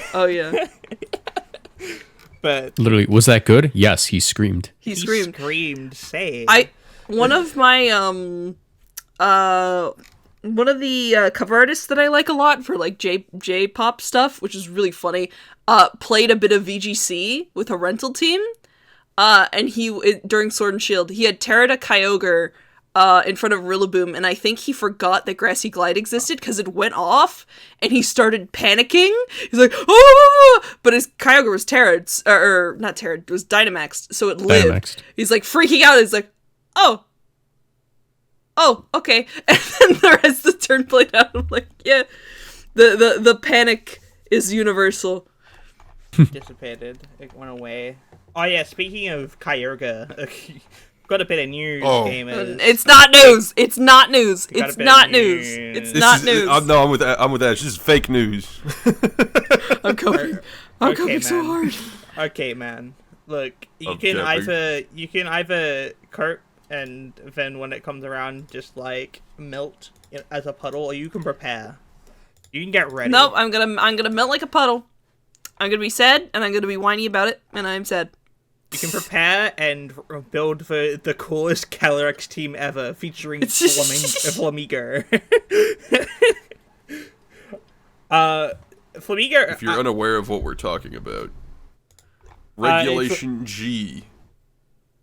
But Literally, was that good? Yes, he screamed. He screamed. Say. One of my one of the cover artists that I like a lot for like J-pop stuff, which is really funny, played a bit of VGC with a rental team. And during Sword and Shield, he had Terra Kyogre in front of Rillaboom, and I think he forgot that Grassy Glide existed because it went off, and he started panicking. He's like, "Oh!" But his Kyogre was or not Terra, it was Dynamaxed, so it lived. Dynamaxed. He's like freaking out. He's like, "Oh, okay." And then the rest of the turn played out. I'm like, yeah, the panic is universal. Dissipated. It went away. Oh yeah, speaking of Kyogre, Got a bit of news, Oh. gamers. It's not news. It's not news. got a It's bit not of news. news. It's This not is, news. no, I'm with Ash. This is fake news. I'm coming. I'm Okay, coming so man. hard. Okay, man. Look, you Okay, can either cope and then when it comes around, just like melt as a puddle, or you can prepare. You can get ready. Nope. I'm gonna melt like a puddle. I'm gonna be sad, and I'm gonna be whiny about it, and I'm sad. You can prepare and build the coolest Calyrex team ever, featuring Flamigo. Flamigo. If you're unaware of what we're talking about, Regulation G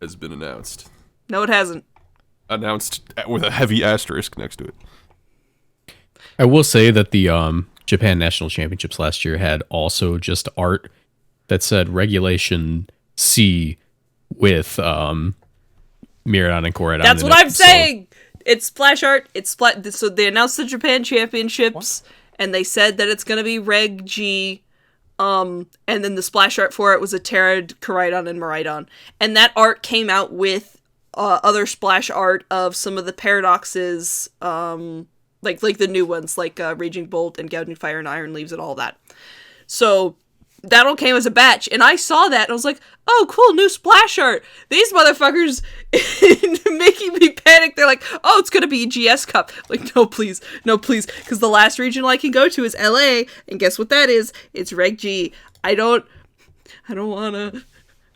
has been announced. No, it hasn't. Announced with a heavy asterisk next to it. I will say that the Japan National Championships last year had also just art that said Regulation C with Miraidon and Koraidon. That's in what it, I'm so- saying. It's splash art. So they announced the Japan Championships, and they said that it's gonna be Reg G. And then the splash art for it was a Terra, Koraidon, and Miraidon. And that art came out with other splash art of some of the paradoxes, like the new ones, like Raging Bolt and Gouging Fire and Iron Leaves and all that. So that all came as a batch, and I saw that and I was like, oh cool, new splash art. These motherfuckers making me panic. They're like, oh, it's gonna be a GS Cup. Like, no please, because the last regional I can go to is LA, and guess what that is? It's Reg G. I don't wanna.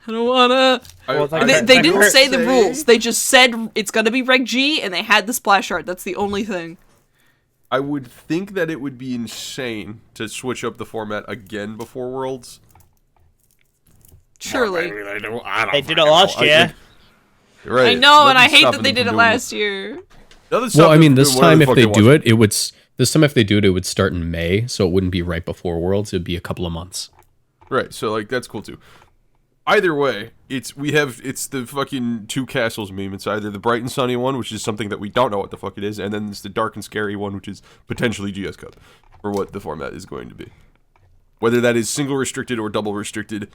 Well, They didn't say the rules. They just said it's gonna be Reg G, and they had the splash art. That's the only thing. I would think that it would be insane to switch up the format again before Worlds. Surely. They did it last year. Right. I know, and I Nothing's hate that stopping they them did it from last year. Nothing's Well, I stopping mean, them this from doing time if whatever they the fuck do want. it would start in May, so it wouldn't be right before Worlds. It'd be a couple of months. Right, so like that's cool too. Either way, it's the fucking two castles meme. It's either the bright and sunny one, which is something that we don't know what the fuck it is, and then it's the dark and scary one, which is potentially GS Cup, for what the format is going to be. Whether that is single restricted or double restricted,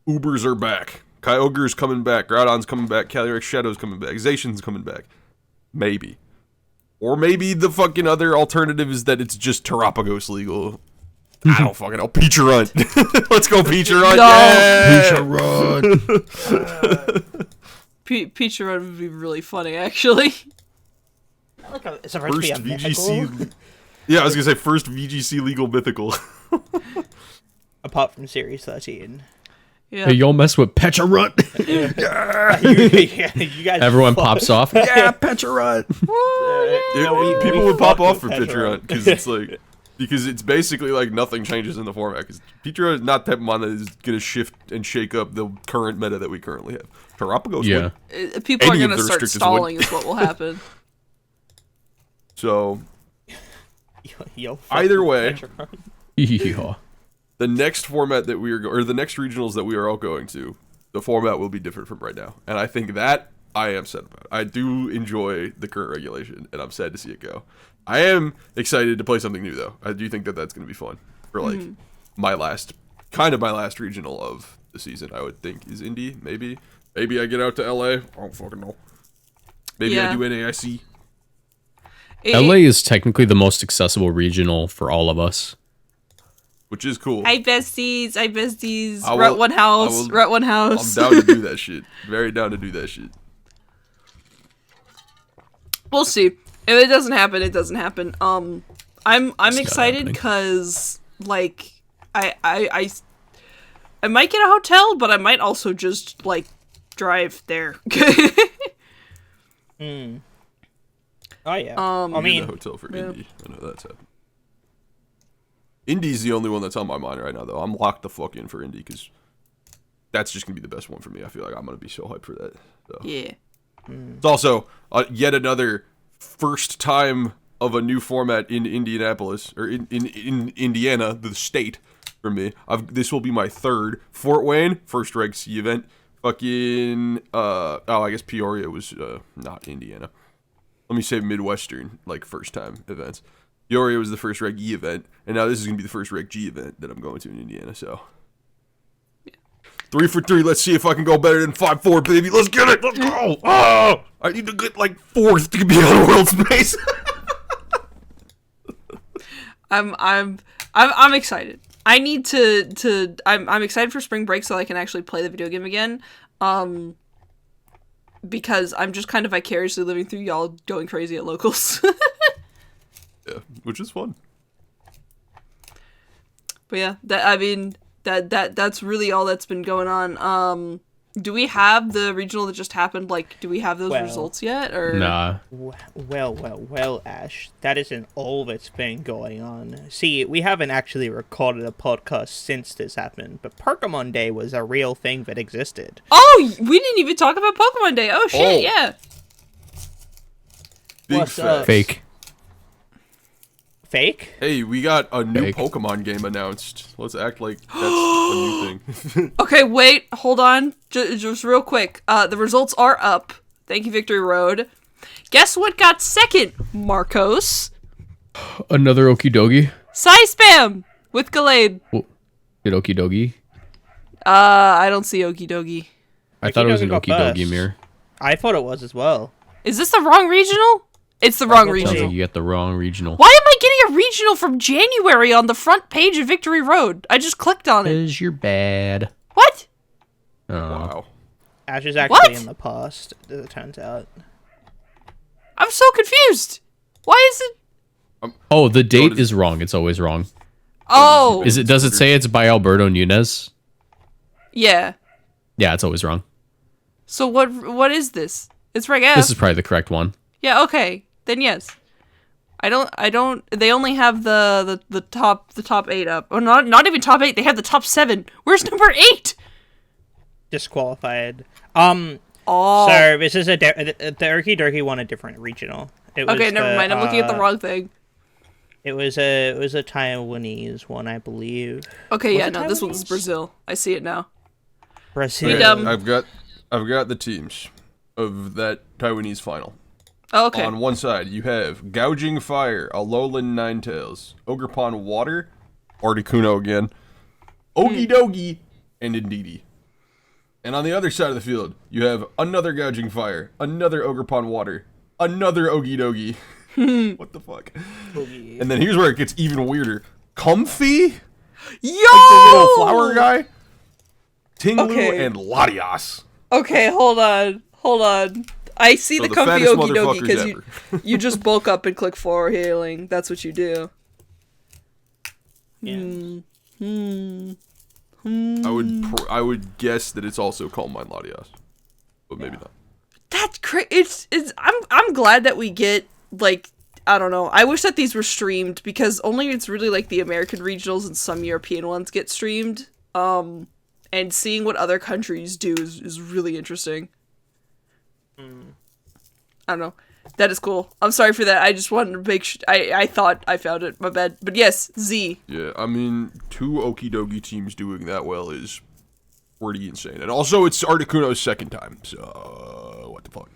Ubers are back. Kyogre's coming back. Groudon's coming back. Calyrex Shadow's coming back. Zacian's coming back. Maybe. Or maybe the fucking other alternative is that it's just Terrapagos legal. I don't fucking know. Peacherunt. Let's go Peacherunt. No. Yeah! Peach Run would be really funny, actually. It's supposed to be First a mythical. VGC. Yeah, I was gonna say first VGC legal mythical. Apart from Series 13. Yeah. Hey, y'all mess with Pecharunt. You guys Everyone fuck. pops off. Yeah, Pecharunt. People would pop off for Peacherunt. Peacherunt because it's like it's basically like nothing changes in the format because Peacherunt is not that mon that is gonna shift and shake up the current meta that we currently have. Terrapagos Yeah. would. People Any are of gonna the start restricteds stalling, is what will happen. So Yo, Either way. Peacherunt. Yeah. the next format that we are or the next regionals that we are all going to, the format will be different from right now, and I think that I am sad about. I do enjoy the current regulation, and I'm sad to see it go. I am excited to play something new though. I do think that that's going to be fun for like my last regional of the season. I would think is Indy. Maybe I get out to LA. I don't fucking know. Maybe I Yeah. do NAIC. LA is technically the most accessible regional for all of us. Which is cool. Hi besties, I will- Rut One House, I will- Rut One I'm House. down to do that shit. Very down to do that shit. We'll see. If it doesn't happen, it doesn't happen. I'm not excited happening. because like I might get a hotel, but I might also just like drive there. Oh yeah. I Get mean, a hotel for Indy. I know that's happening. Indy's the only one that's on my mind right now, though. I'm locked the fuck in for Indy because that's just gonna be the best one for me. I feel like I'm gonna be so hyped for that. So. Yeah. It's also yet another first time of a new format in Indianapolis or in Indiana, the state. For me, this will be my third. Fort Wayne, first Reg C event. Fucking I guess Peoria was not Indiana. Let me say Midwestern, like first time events. Peoria was the first Reg E event, and now this is gonna be the first Reg G event that I'm going to in Indiana. So 3 for 3. Let's see if I can go better than 5-4, baby. Let's get it. Let's go. Oh, I need to get like 4th to be on world space. I'm excited. I need to I'm excited for spring break so I can actually play the video game again. Because I'm just kind of vicariously living through y'all going crazy at locals. Yeah, which is fun. But yeah, that's really all that's been going on. Do we have the regional that just happened? Like, do we have those results yet? Or Nah. Well, Ash, that isn't all that's been going on. See, we haven't actually recorded a podcast since this happened, but Pokemon Day was a real thing that existed. Oh, we didn't even talk about Pokemon Day. Oh shit, yeah. Big What's facts. up? Fake. Fake? Hey, we got a new Fake. Pokemon game announced. Let's act like that's a new thing. Okay, wait, hold on. Just real quick. The results are up. Thank you, Victory Road. Guess what got second, Marcos? Another Okidogi. Spam with Gallade. Did Okidogi? I don't see Okidogi. I thought it was an Okidogi got Okidogi first. mirror. I thought it was as well. Is this the wrong regional? It's the wrong Sounds Sounds regional. like you got the wrong regional. Why am I getting a regional from January on the front page of Victory Road? I just clicked on it. Because you're bad. What? Wow. Ash is actually What? in the past, as it turns out. I'm so confused. Why is it? Oh, the date Notice- is wrong. It's always wrong. Oh, Does it say it's by Alberto Nunez? yeah. Yeah, it's always wrong. So what is this? It's Reg F. This is probably the correct one. Yeah, okay. Then yes. I don't they only have the top 8 up. Or not even top 8, they have the top 7. Where's number 8? Disqualified. Oh. So this is the Okidogi won a different regional. It was Okay, never mind. I'm looking at the wrong thing. It was a Taiwanese one, I believe. Okay, Was yeah, it no, this one's Taiwanese? Brazil. I see it now. Brazil. We dumb. I've got the teams of that Taiwanese final. Oh, okay. On one side, you have Gouging Fire, Alolan Ninetales, Ogerpon Water, Articuno again, Okidogi, and Indeedee. And on the other side of the field, you have another Gouging Fire, another Ogerpon Water, another Okidogi. What the fuck? And then here's where it gets even weirder. Comfy? Yo! Like the little flower guy? Tinglu Okay. and Latias. Okay, hold on. I see So the the comfy fattest Okidogi motherfuckers because ever. you just bulk up and click for healing. That's what you do. Yeah. I would guess that it's also called Mine Latias. But maybe not. That's crazy. It's I'm glad that we get, like, I don't know. I wish that these were streamed because only it's really like the American regionals and some European ones get streamed. And seeing what other countries do is really interesting. I don't know. That is cool. I'm sorry for that. I just wanted to make sure. I thought I found it. My bad. But yes, Z. Yeah, I mean, 2 Okidogi teams doing that well is pretty insane. And also, it's Articuno's second time, so what the fuck?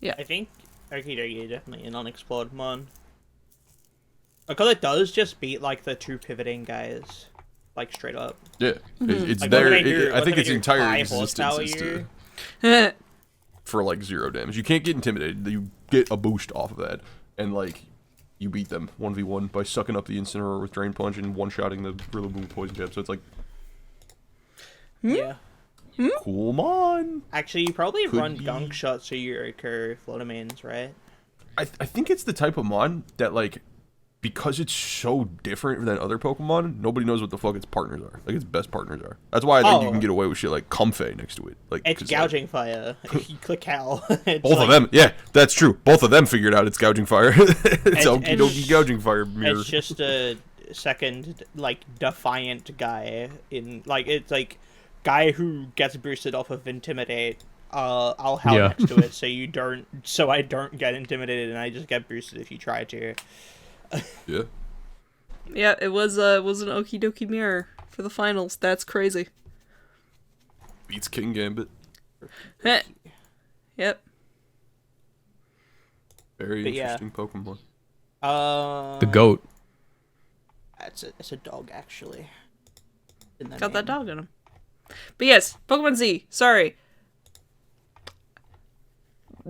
I think Okidogi is definitely an unexplored mon. Because it does just beat, like, the 2 pivoting guys. Like, straight up. Yeah, it's Like, there. what do they do? I What think do its they do? entire High existence is horsepower? for like 0 damage. You can't get intimidated. You get a boost off of that, and like you beat them 1v1 by sucking up the Incineroar with Drain Punch and one-shotting the Rillaboom with Poison Jab. So it's like Yeah. cool mon. Actually, you probably Could run be. gunk shots so you occur Flotamines, right? I think it's the type of mon that like because it's so different than other Pokemon, nobody knows what the fuck its partners are. Like its best partners are. That's why I think you can get away with shit like Comfey next to it. Like It's 'cause, gouging fire. If you click Hal. Both of them, yeah, that's true. Both of them figured out it's Gouging Fire. It's Okie and- Dokie Gouging Fire mirror. It's just a second, like, defiant guy in, like, it's like guy who gets boosted off of Intimidate. I'll howl Yeah. next to it so I don't get intimidated and I just get boosted if you try to. Yeah. Yeah, it was an Okidogi mirror for the finals. That's crazy. Beats King Gambit. Yep. Very But yeah. interesting Pokemon. The goat. It's a dog actually. In the Got that name. dog in him. But yes, Pokemon Z. Sorry.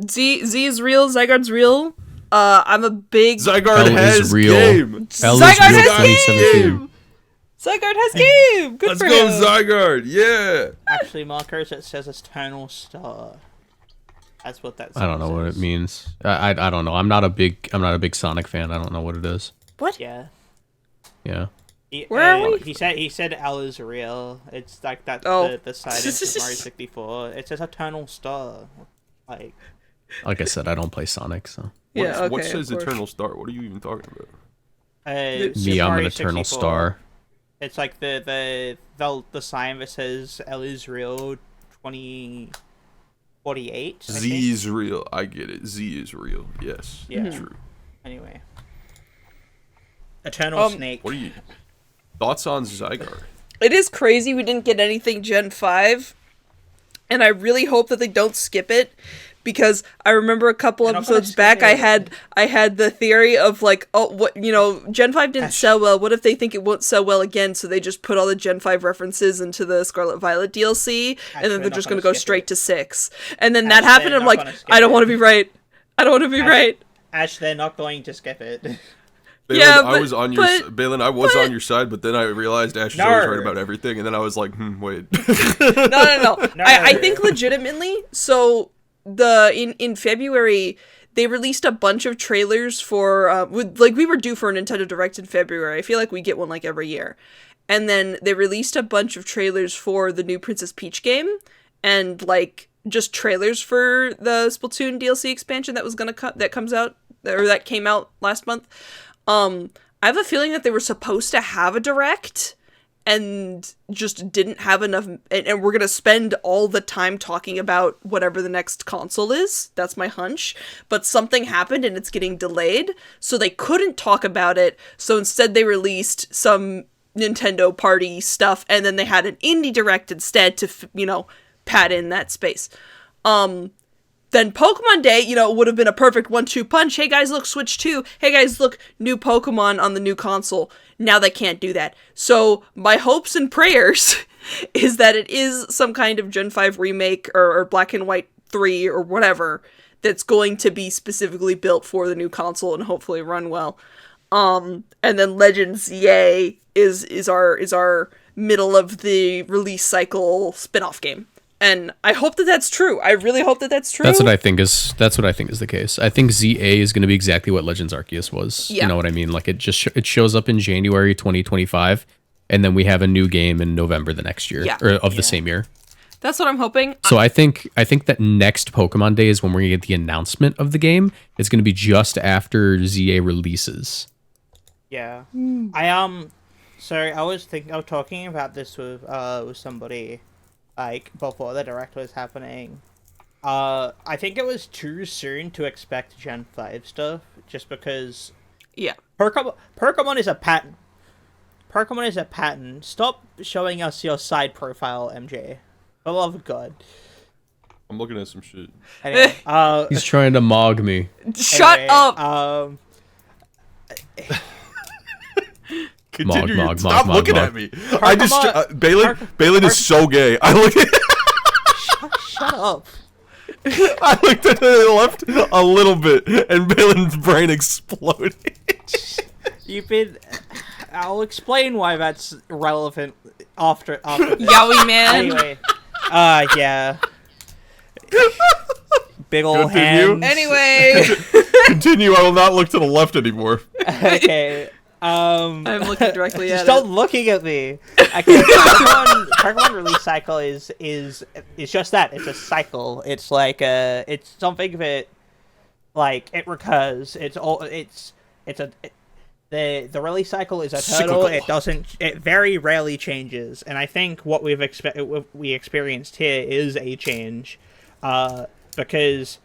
Z is real. Zygarde's real. I'm a big... Zygarde L has is real. game. L Zygarde is real has 2017. game! Zygarde has game! Good Let's for go, him. Zygarde. Yeah. Actually, Marcos, it says Eternal Star. That's what that says. I don't know what it means. I don't know. I'm not a big Sonic fan. I don't know what it is. What? Yeah. Yeah. Where are we? He said L is real. It's like that the side of Mario 64. It says Eternal Star. Like I said, I don't play Sonic, so. Yeah, okay, what says of course. Eternal Star? What are you even talking about? Me, I'm an Eternal 64. Star. It's like the sign that says L is real 2048. Z is real. I get it. Z is real. Yes. Yeah. True. Anyway. Eternal Snake. What are you... Thoughts on Zygarde? It is crazy we didn't get anything Gen 5. And I really hope that they don't skip it. Because I remember a couple They're not gonna episodes back, skip it. I had the theory of like, oh, what, you know, Gen 5 didn't sell well. What if they think it won't sell well again? So they just put all the Gen 5 references into the Scarlet Violet DLC, and then they're just going to go straight to 6. And then that happened, and I'm like, I don't want to be right. I don't want to be right. Ash, they're not going to skip it. Baylynn, Yeah, I was on your Baylynn, I was on your side, but then I realized Ash is always right about everything, and then I was like, wait. No. I think legitimately, so in February they released a bunch of trailers for we were due for a Nintendo Direct in February. I feel like we get one like every year. And then they released a bunch of trailers for the new Princess Peach game and like just trailers for the Splatoon DLC expansion that was going to that came out last month. I have a feeling that they were supposed to have a Direct and just didn't have enough, and we're gonna spend all the time talking about whatever the next console is. That's my hunch. But something happened and it's getting delayed, so they couldn't talk about it, so instead they released some Nintendo party stuff, and then they had an indie Direct instead to, pad in that space. Then Pokemon Day, would have been a perfect 1-2 punch. Hey guys, look, Switch 2. Hey guys, look, new Pokemon on the new console. Now they can't do that. So my hopes and prayers is that it is some kind of Gen 5 remake or Black and White 3 or whatever that's going to be specifically built for the new console and hopefully run well. And then Legends ZA is our middle of the release cycle spin-off game. And I hope that that's true. I really hope that that's true. That's what I think is the case. I think ZA is going to be exactly what Legends Arceus was. Yeah. You know what I mean? Like it just it shows up in January 2025, and then we have a new game in November the next year, the same year. That's what I'm hoping. So I think that next Pokemon Day is when we're going to get the announcement of the game. It's going to be just after ZA releases. Yeah. Sorry, I was talking about this with somebody like before the Direct was happening. I think it was too soon to expect Gen 5 stuff just because Pokemon is a pattern. Pokemon is a pattern. Stop showing us your side profile, MJ. For the love of God. I'm looking at some shit. Anyway, He's trying to mog me. Shut up! Continue. Stop looking at me. I just Baylynn is so gay. I look at Shut up. I looked to the left a little bit, and Baylynn's brain exploded. I'll explain why that's relevant after this. Yowie man. Anyway, yeah. Big ol' hands. Anyway. Continue. I will not look to the left anymore. Okay. I'm looking directly at just don't looking at me. Okay, Pokemon release cycle is just that. It's a cycle. It's like it's something that like it recurs. The release cycle is eternal. Cyclical. It very rarely changes, and I think what we experienced here is a change, because.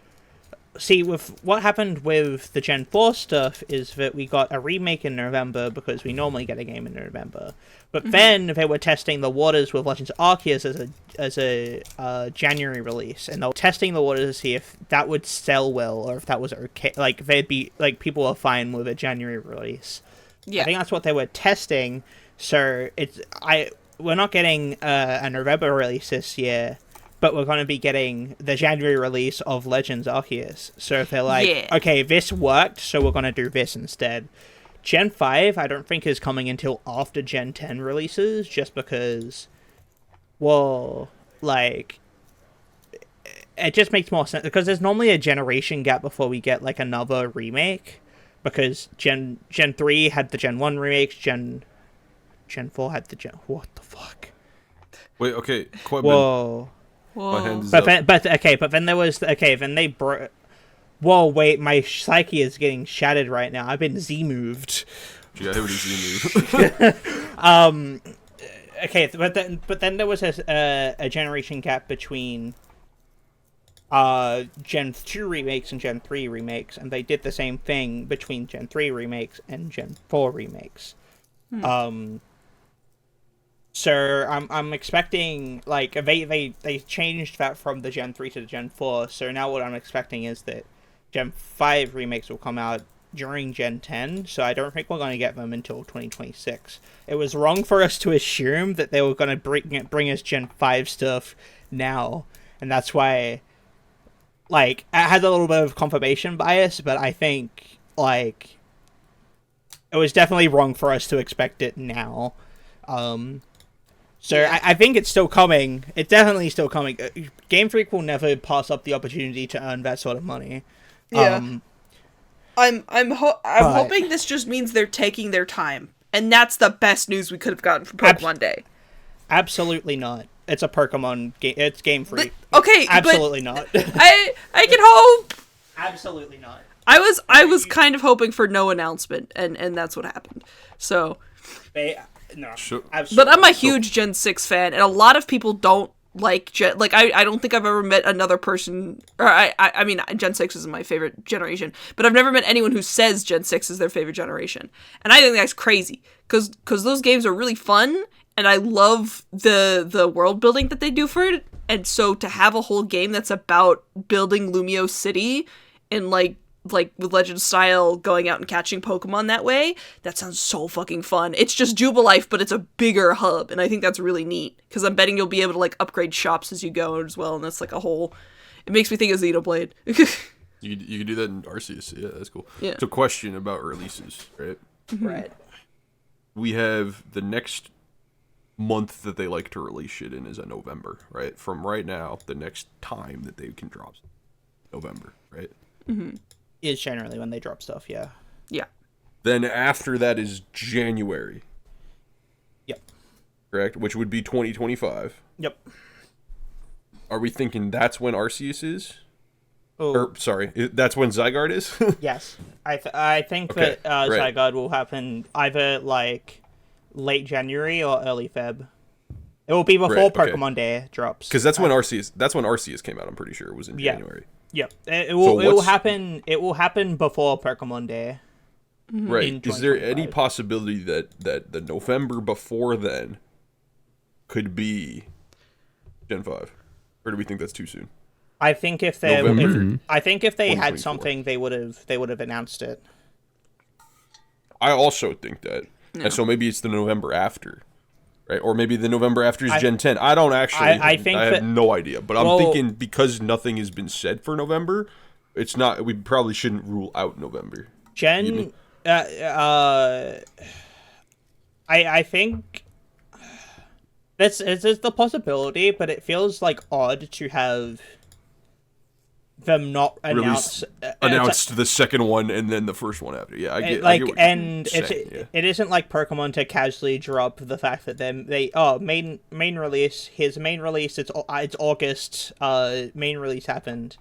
See, with what happened with the Gen 4 stuff is that we got a remake in November because we normally get a game in November. But then they were testing the waters with Legends Arceus as a January release, and they were testing the waters to see if that would sell well or if that was okay. Like they'd be like people were fine with a January release. Yeah. I think that's what they were testing. So a November release this year, but we're going to be getting the January release of Legends Arceus. So if they're like, okay, this worked, so we're going to do this instead. Gen 5, I don't think is coming until after Gen 10 releases, just because, well, like, it just makes more sense, because there's normally a generation gap before we get, like, another remake, because Gen 3 had the Gen 1 remakes, Gen 4 had the Gen... What the fuck? Wait, okay. Whoa. My hand is But up. then there was... Okay, then they brought... Whoa, wait, my psyche is getting shattered right now. I've been Z-moved. Yeah, I hit with a Z move. Okay, but then there was a generation gap between Gen 2 remakes and Gen 3 remakes, and they did the same thing between Gen 3 remakes and Gen 4 remakes. So I'm expecting, like, they changed that from the Gen 3 to the Gen 4, so now what I'm expecting is that Gen 5 remakes will come out during Gen 10, so I don't think we're going to get them until 2026. It was wrong for us to assume that they were going to bring us Gen 5 stuff now, and that's why, like, it has a little bit of confirmation bias, but I think, like, it was definitely wrong for us to expect it now. So I think it's still coming. It's definitely still coming. Game Freak will never pass up the opportunity to earn that sort of money. Yeah. I'm hoping this just means they're taking their time, and that's the best news we could have gotten from Pokemon Day. Absolutely not. It's a Pokemon game. It's Game Freak. Okay, absolutely not. I can hope. Absolutely not. I was kind of hoping for no announcement, and that's what happened. So. No, but I'm a huge Gen 6 fan, and a lot of people don't like Gen... Like, I don't think I've ever met another person... Or I mean, Gen 6 is my favorite generation, but I've never met anyone who says Gen 6 is their favorite generation. And I think that's crazy, because those games are really fun, and I love the world building that they do for it. And so to have a whole game that's about building Lumio City and, like with Legend style, going out and catching Pokemon that way, that sounds so fucking fun. It's just Jubilife, but it's a bigger hub, and I think that's really neat, because I'm betting you'll be able to, like, upgrade shops as you go as well, and that's, like, a whole... It makes me think of Xenoblade. You can do that in Arceus. Yeah, that's cool. Yeah. So, question about releases, right? Right. We have the next month that they like to release shit in is November, right? From right now, the next time that they can drop November, right? Mm-hmm. Is generally when they drop stuff, yeah. Yeah. Then after that is January. Yep. Correct? Which would be 2025. Yep. Are we thinking that's when Arceus is? Oh. Or, sorry, that's when Zygarde is? Yes. I think okay, that right. Zygarde will happen either, like, late January or early Feb. It will be before Pokemon Day drops. Because that's when Arceus came out, I'm pretty sure. It was in January. Yep. It will happen before Pokemon Day. Right. Is there any possibility that the November before then could be Gen 5? Or do we think that's too soon? I think if they had something, they would have announced it. I also think that. Yeah. And so maybe it's the November after. Right, or maybe the November after is Gen 10. I don't actually. I have no idea, but I'm thinking because nothing has been said for November, it's not. We probably shouldn't rule out November. I think it's the possibility, but it feels like odd to have them not announced the second one and then the first one after. Yeah, I get it isn't like Pokemon to casually drop the fact that main release, his main release, it's August, main release happened.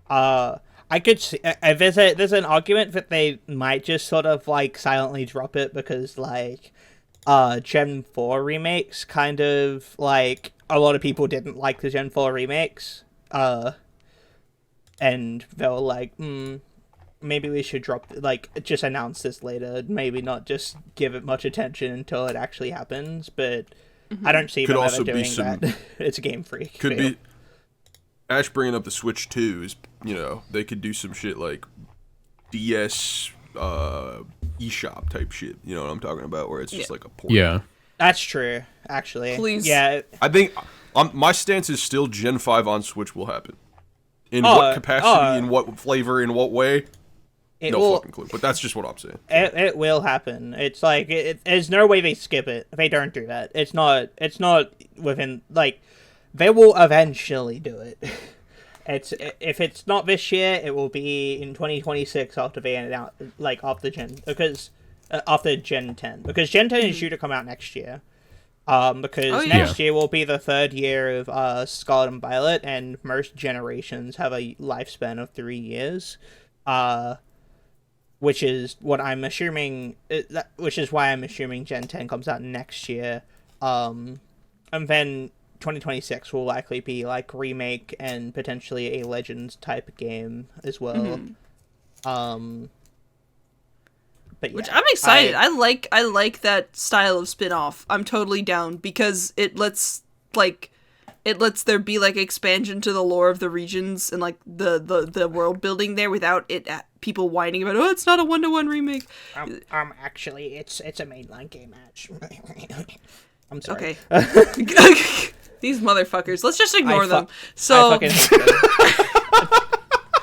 I could see there's an argument that they might just sort of like silently drop it because like Gen 4 remakes kind of like a lot of people didn't like the Gen 4 remakes. And they were like, maybe we should just announce this later. Maybe not just give it much attention until it actually happens. But I don't see them ever doing that. It's a Game Freak. Could be. Ash bringing up the Switch 2 is, they could do some shit like DS eShop type shit. You know what I'm talking about? Where it's just like a port. Yeah. That's true, actually. Please. Yeah. I think my stance is still Gen 5 on Switch will happen. In what capacity, in what flavor, in what way? Fucking clue. But that's just what I'm saying. It will happen. It's like there's no way they skip it. They don't do that. It's not within like they will eventually do it. If it's not this year, it will be in 2026 after they end it out, like after Gen 10, because Gen 10 is due to come out next year. Because next year will be the 3rd year of Scarlet and Violet, and most generations have a lifespan of 3 years. Which is what I'm assuming. Which is why I'm assuming Gen 10 comes out next year. And then 2026 will likely be like remake and potentially a Legends type game as well. But yeah, which I'm excited. I like that style of spin-off. I'm totally down because it lets there be like expansion to the lore of the regions and like the world building there without it people whining about it's not a 1-to-1 remake. Actually it's a mainline game match. I'm sorry. Okay. These motherfuckers. Let's just ignore them. So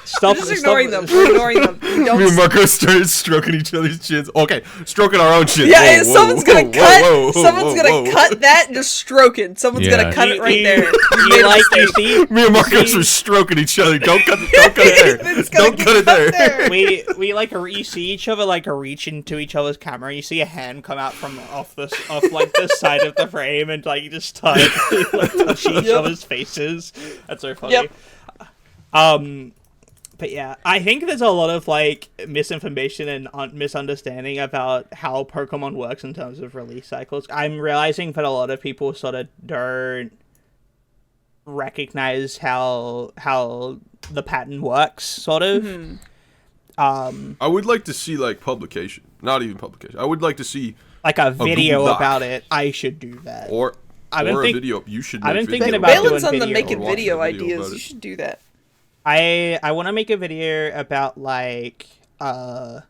Stop ignoring them. We're ignoring them. Me and Marco started stroking each other's chins. Okay, stroking our own chins. Yeah, someone's gonna cut that and just stroke it. Someone's gonna cut it right there. You see? Me and Marcos were stroking each other. Don't cut it there. Don't cut it there. We like you see each other like reach into each other's camera. You see a hand come out from off like the side of the frame and like just touch each other's faces. That's so funny. Yep. But yeah, I think there's a lot of like misinformation and misunderstanding about how Pokemon works in terms of release cycles. I'm realizing that a lot of people sort of don't recognize how the pattern works, sort of. I would like to see like publication, not even publication. I would like to see like a video about it. I should do that. Or a video. You should. I've been thinking about Baylynn's doing on the video. making video ideas. You should do that. I want to make a video about like I've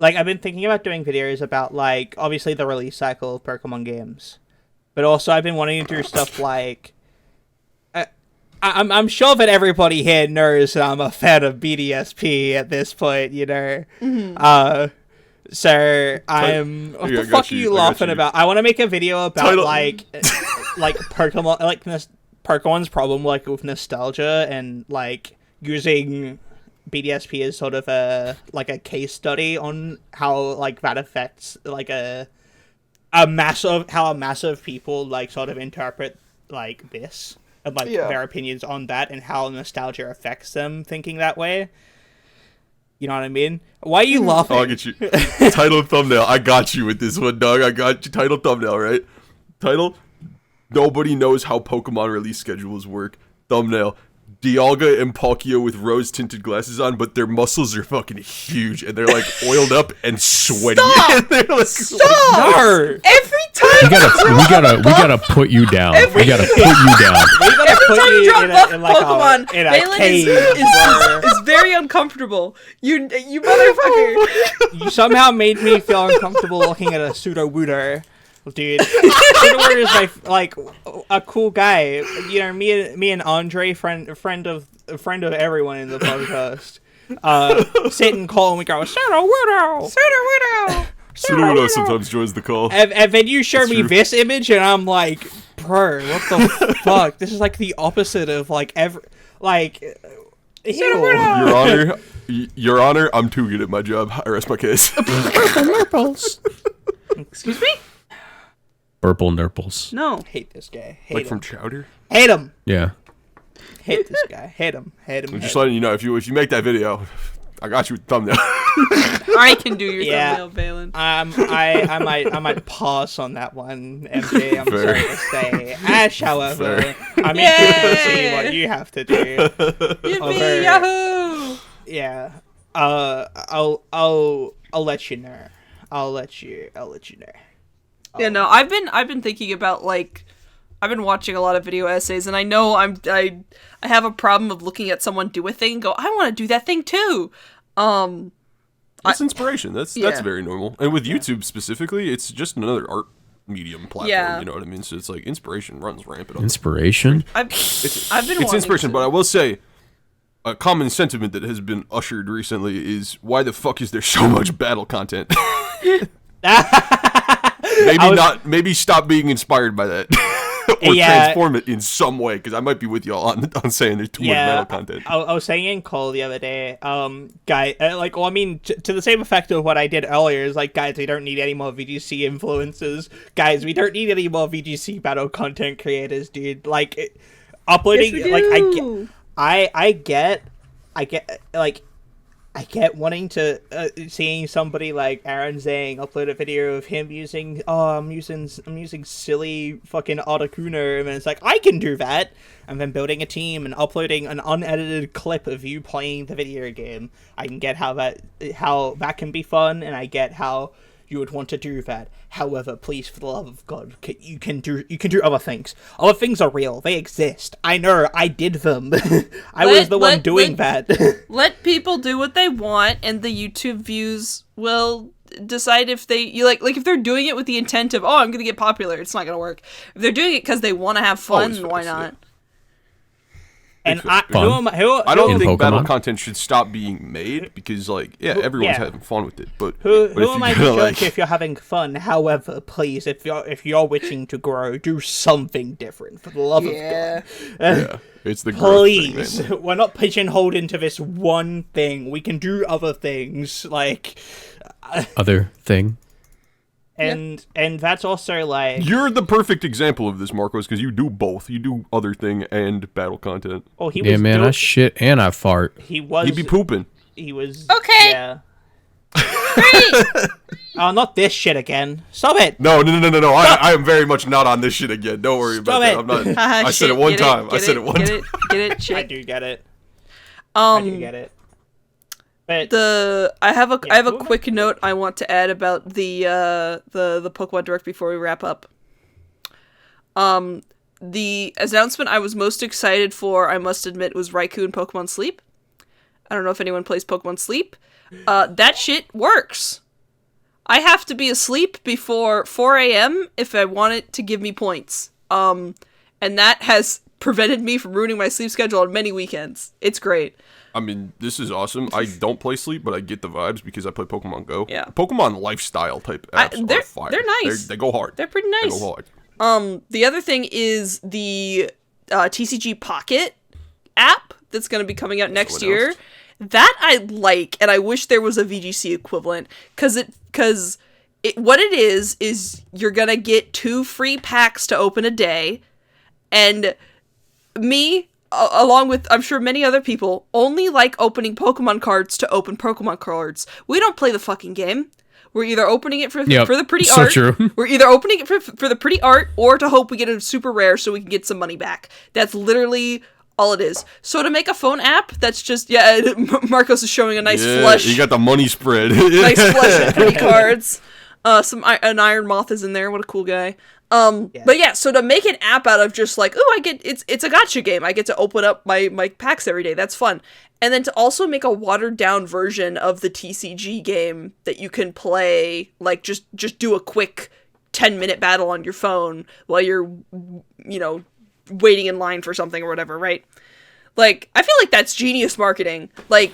been thinking about doing videos about like obviously the release cycle of Pokemon games, but also I've been wanting to do stuff like I'm sure that everybody here knows that I'm a fan of BDSP at this point, you know. So I'm what the fuck are you laughing about? I want to make a video about like Pokemon like this. Pokemon's problem, like with nostalgia and like using BDSP as sort of a case study on how like that affects like a massive people like sort of interpret like this and like their opinions on that and how nostalgia affects them thinking that way. You know what I mean? Why are you laughing? Oh, I get you. Title thumbnail. I got you with this one, dog. I got you. Title thumbnail, right? Title. Nobody knows how Pokemon release schedules work. Thumbnail. Dialga and Palkia with rose-tinted glasses on, but their muscles are fucking huge, and they're like oiled up and sweaty. Stop! They're like, Stop! No. Every time we gotta put you down. We gotta put you down. Every time you drop buff in like Pokemon, Baylynn is very uncomfortable. You motherfucker. You somehow made me feel uncomfortable looking at a Sudowoodo. Dude, Sudowoodo is like a cool guy. You know, me and Andre, friend of everyone in the podcast, sit and call and we go Sudowoodo. Sudowoodo sometimes joins the call. And then you show me this image and I'm like, bro, what the fuck? This is like the opposite of like Your Honor, I'm too good at my job. I rest my case. Excuse me? Purple Nurples. No. Hate this guy. Like from Chowder? Hate him. Yeah. Hate this guy. Hate him. I'm just letting you know, if you make that video, I got you with thumbnail. I can do your thumbnail, Baylynn. I might pass on that one, MJ. I'm sorry to say. Ash, however, I'm interested to see what you have to do. Yippee, yahoo! Yeah. I'll let you know. I'll let you know. Yeah, no, I've been thinking about like I've been watching a lot of video essays, and I know I have a problem of looking at someone do a thing and go, I want to do that thing too. That's inspiration. That's very normal. And with YouTube specifically, it's just another art medium platform. Yeah. You know what I mean? So it's like inspiration runs rampant. On Inspiration? I've been it's wanting inspiration, to. but I will say a common sentiment that has been ushered recently is why the fuck is there so much battle content? Maybe stop being inspired by that. Or transform it in some way, because I might be with y'all on saying there's too much battle content. I was saying in call the other day, to the same effect of what I did earlier, is like, guys, we don't need any more VGC influencers. Guys, we don't need any more VGC battle content creators, dude. Like, uploading, Yes, we like, do. I get wanting to seeing somebody like Aaron Zhang upload a video of him using I'm using silly fucking Articuno, and it's like, I can do that, and then building a team and uploading an unedited clip of you playing the video game. I can get how that can be fun, and I get how you would want to do that. However, please, for the love of God, you can do other things. Other things are real. They exist. I know. I did them. I was the one doing that. Let people do what they want, and the YouTube views will decide if if they're doing it with the intent of, I'm gonna get popular. It's not gonna work. If they're doing it because they want to have fun, then why not? And I don't think Pokemon? battle content should stop being made, because everyone's having fun with it. But who if am I to judge if you're having fun? However, please, if you're wishing to grow, do something different, for the love of God. Yeah, it's the growth thing, Please, man. we're not pigeonholed into this one thing. We can do other things, like, Other thing? and that's also like, You're the perfect example of this, Marcos, because you do both. You do other thing and battle content. oh, he Yeah, was man, doing, I shit and I fart. he was He'd be pooping. he was Okay. Yeah. Great. Oh, not this shit again. Stop it. No. I am very much not on this shit again. Don't worry about that. I'm not. Haha, I said shit, it one get time. get I said it one time. Get it, I shit. do get it. I do get it. But I have a go on. quick note I want to add about the Pokemon Direct before we wrap up. The announcement I was most excited for, I must admit, was Raikou and Pokemon Sleep. I don't know if anyone plays Pokemon Sleep. That shit works. I have to be asleep before 4 a.m. if I want it to give me points. And that has prevented me from ruining my sleep schedule on many weekends. It's great. I mean, this is awesome. I don't play Sleep, but I get the vibes because I play Pokemon Go. Yeah. Pokemon lifestyle type apps they're are fire. they're nice. They go hard. They're pretty They nice. go hard. The other thing is the TCG Pocket app that's going to be coming out next year. That I like, and I wish there was a VGC equivalent, because what it is you're going to get 2 free packs to open a day, and me, along with, I'm sure, many other people, only like opening Pokemon cards to open Pokemon cards. We don't play the fucking game. We're either opening it for the pretty so art. true. We're either opening it for the pretty art, or to hope we get a super rare so we can get some money back. That's literally all it is. So to make a phone app that's just, Marcos is showing a nice flush. You got the money spread. Nice flush of pretty cards. An Iron Moth is in there. What a cool guy. But yeah, so to make an app out of just like, it's a gacha game. I get to open up my packs every day. That's fun. And then to also make a watered down version of the TCG game that you can play, like just do a quick 10-minute battle on your phone while you're, waiting in line for something or whatever, right? Like, I feel like that's genius marketing. Like,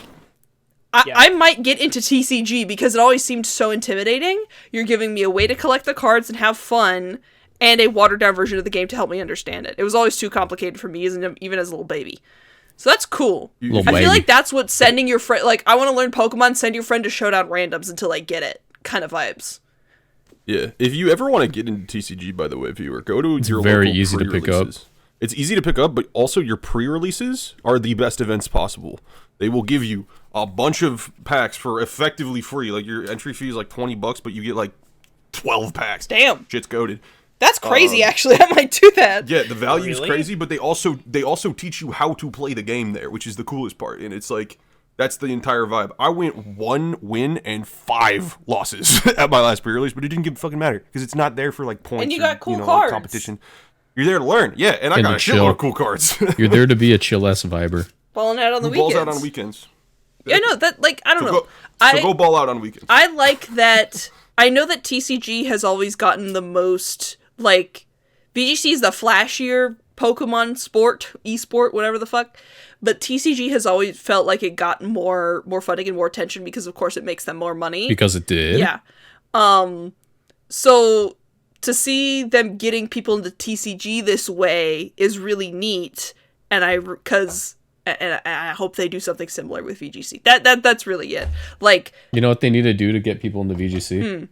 I might get into TCG because it always seemed so intimidating. You're giving me a way to collect the cards and have fun, and a watered-down version of the game to help me understand it. It was always too complicated for me, even as a little baby. So that's cool. I feel like that's what sending your friend... Like, I want to learn Pokemon, send your friend to Showdown Randoms until I get it. Kind of vibes. Yeah. If you ever want to get into TCG, by the way, viewer, go to your very local easy to pick up. pre-releases. It's easy to pick up, but also your pre-releases are the best events possible. They will give you a bunch of packs for effectively free. Like, your entry fee is like $20, but you get like 12 packs. Damn. Shit's goated. That's crazy, actually. I might do that. Yeah, the value is Really? crazy, but they also teach you how to play the game there, which is the coolest part. And it's like, that's the entire vibe. I went 1 win and 5 losses at my last pre-release, but it didn't fucking matter because it's not there for like points. And you or, got cool like, cards. competition. You're there to learn, yeah, and I And got a to shitload chill. of cool cards. You're there to be a chill-ass viber. Balling out on the Balls weekends. out on weekends. Yeah, no, that, like, I don't know. Go ball out on weekends. I like that I know that TCG has always gotten the most, like, VGC is the flashier Pokemon sport, esport, whatever the fuck, but TCG has always felt like it got more funding and more attention because, of course, it makes them more money. Because it did. Yeah. So to see them getting people into TCG this way is really neat, and I hope they do something similar with VGC. That's really it. Like, you know what they need to do to get people into VGC?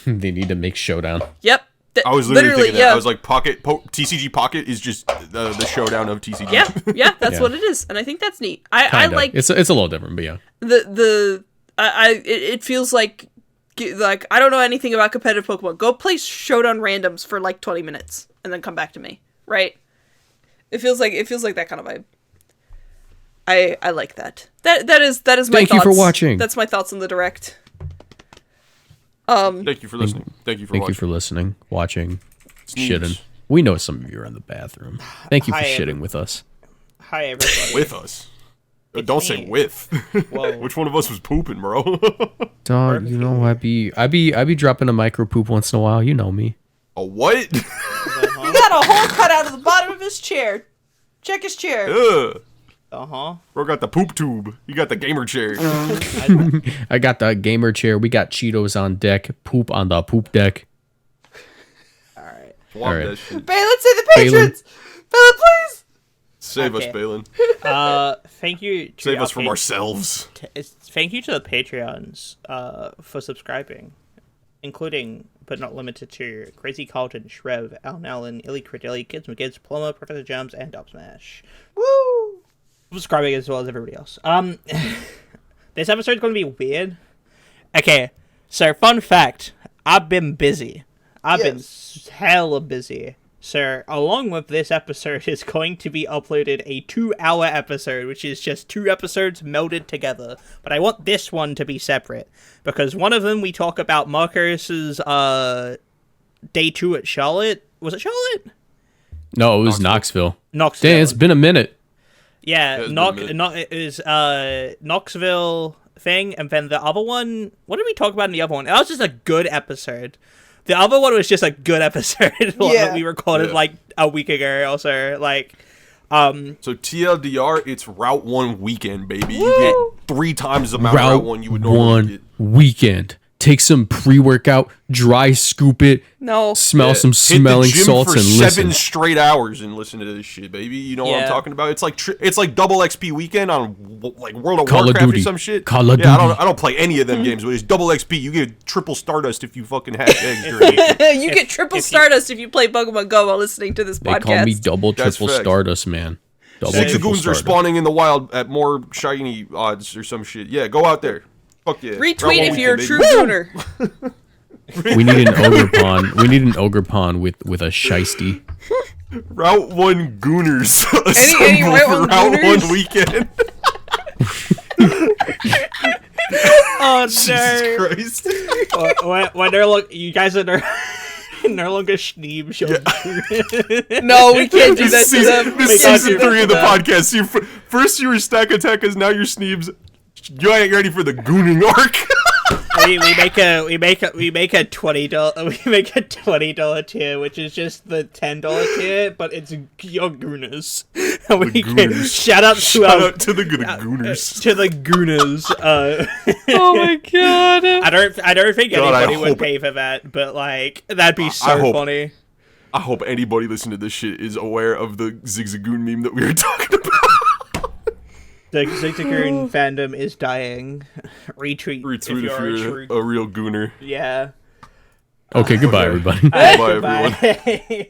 They need to make Showdown. Yep. I was literally thinking that. I was like, TCG Pocket is just the showdown of TCG. Yeah, that's what it is, and I think that's neat. I like it's a little different, but yeah. It feels like I don't know anything about competitive Pokemon. Go play Showdown randoms for like 20 minutes and then come back to me. Right? It feels like that kind of vibe. I like that. That is my thoughts. Thank you for watching. That's my thoughts on the direct. Thank you for listening. Thank you for listening, watching, shitting. We know some of you are in the bathroom. Thank you for shitting with us. Hi, everybody. With us. Don't say with. Whoa. Which one of us was pooping, bro? Dog, you know I be dropping a micro poop once in a while. You know me. A what? He got a hole cut out of the bottom of his chair. Check his chair. Bro got the poop tube. You got the gamer chair. I got the gamer chair. We got Cheetos on deck. Poop on the poop deck. All right. That shit. Baylynn, say the patrons. Baylynn, please. Save us, Baylynn. Thank you. Save us from ourselves. Thank you to the Patreons for subscribing, including but not limited to Crazy Carlton, Shrev, Alan Allen, Illy Cridelli, Kids McGids, Plumber, Professor Jams, and Dub Smash. Woo! Subscribing as well as everybody else. This episode's going to be weird. Okay, so fun fact. I've been busy. I've been hella busy. So, along with this episode is going to be uploaded a 2-hour episode, which is just 2 episodes melded together. But I want this one to be separate, because one of them we talk about Marcus's day 2 at Charlotte. Was it Charlotte? No, it was Knoxville. Knoxville. Damn, it's been a minute. Yeah, it was Knoxville thing, and then the other one. What did we talk about in the other one? That was just a good episode. The other one was just a good episode that we recorded like a week ago or so. Like, so TLDR, it's Route 1 weekend, baby. You get 3 times the amount of Route 1 you would normally get. Weekend. Take some pre-workout, dry scoop it, smell some smelling salts, and listen. 7 straight hours and listen to this shit, baby. You know what I'm talking about? It's like double XP weekend on like World of Warcraft or some shit. Call of Duty. I don't play any of them games, but it's double XP. You get triple Stardust if you fucking hack eggs during it. You get triple Stardust if you play Pokemon Go while listening to this podcast. They call me double triple Stardust, man. Zigzagoons are spawning in the wild at more shiny odds or some shit. Yeah, go out there. Fuck yeah. Retweet if you're a true gooner. We need an ogre pawn. We need an ogre pawn with a shiesty. Route 1 gooners. Any Route 1 weekend. Oh Jesus Christ. When they're you guys are no longer Schneeb. No, we can't do that to them. This is season 3 of the podcast. First you were Stack Attackers, now you're Schneebs. You ain't ready for the gooning arc. we make a $20 tier, which is just the $10 tier, but it's your gooners. Shout out to the gooners. To the gooners. Oh my god. I don't think anybody would pay for that, but like that'd be so funny. I hope anybody listening to this shit is aware of the Zigzagoon meme that we were talking about. The Zigzagoon fandom is dying. Retweet if you're a real gooner. Yeah. Okay, goodbye, everybody. Goodbye, everyone.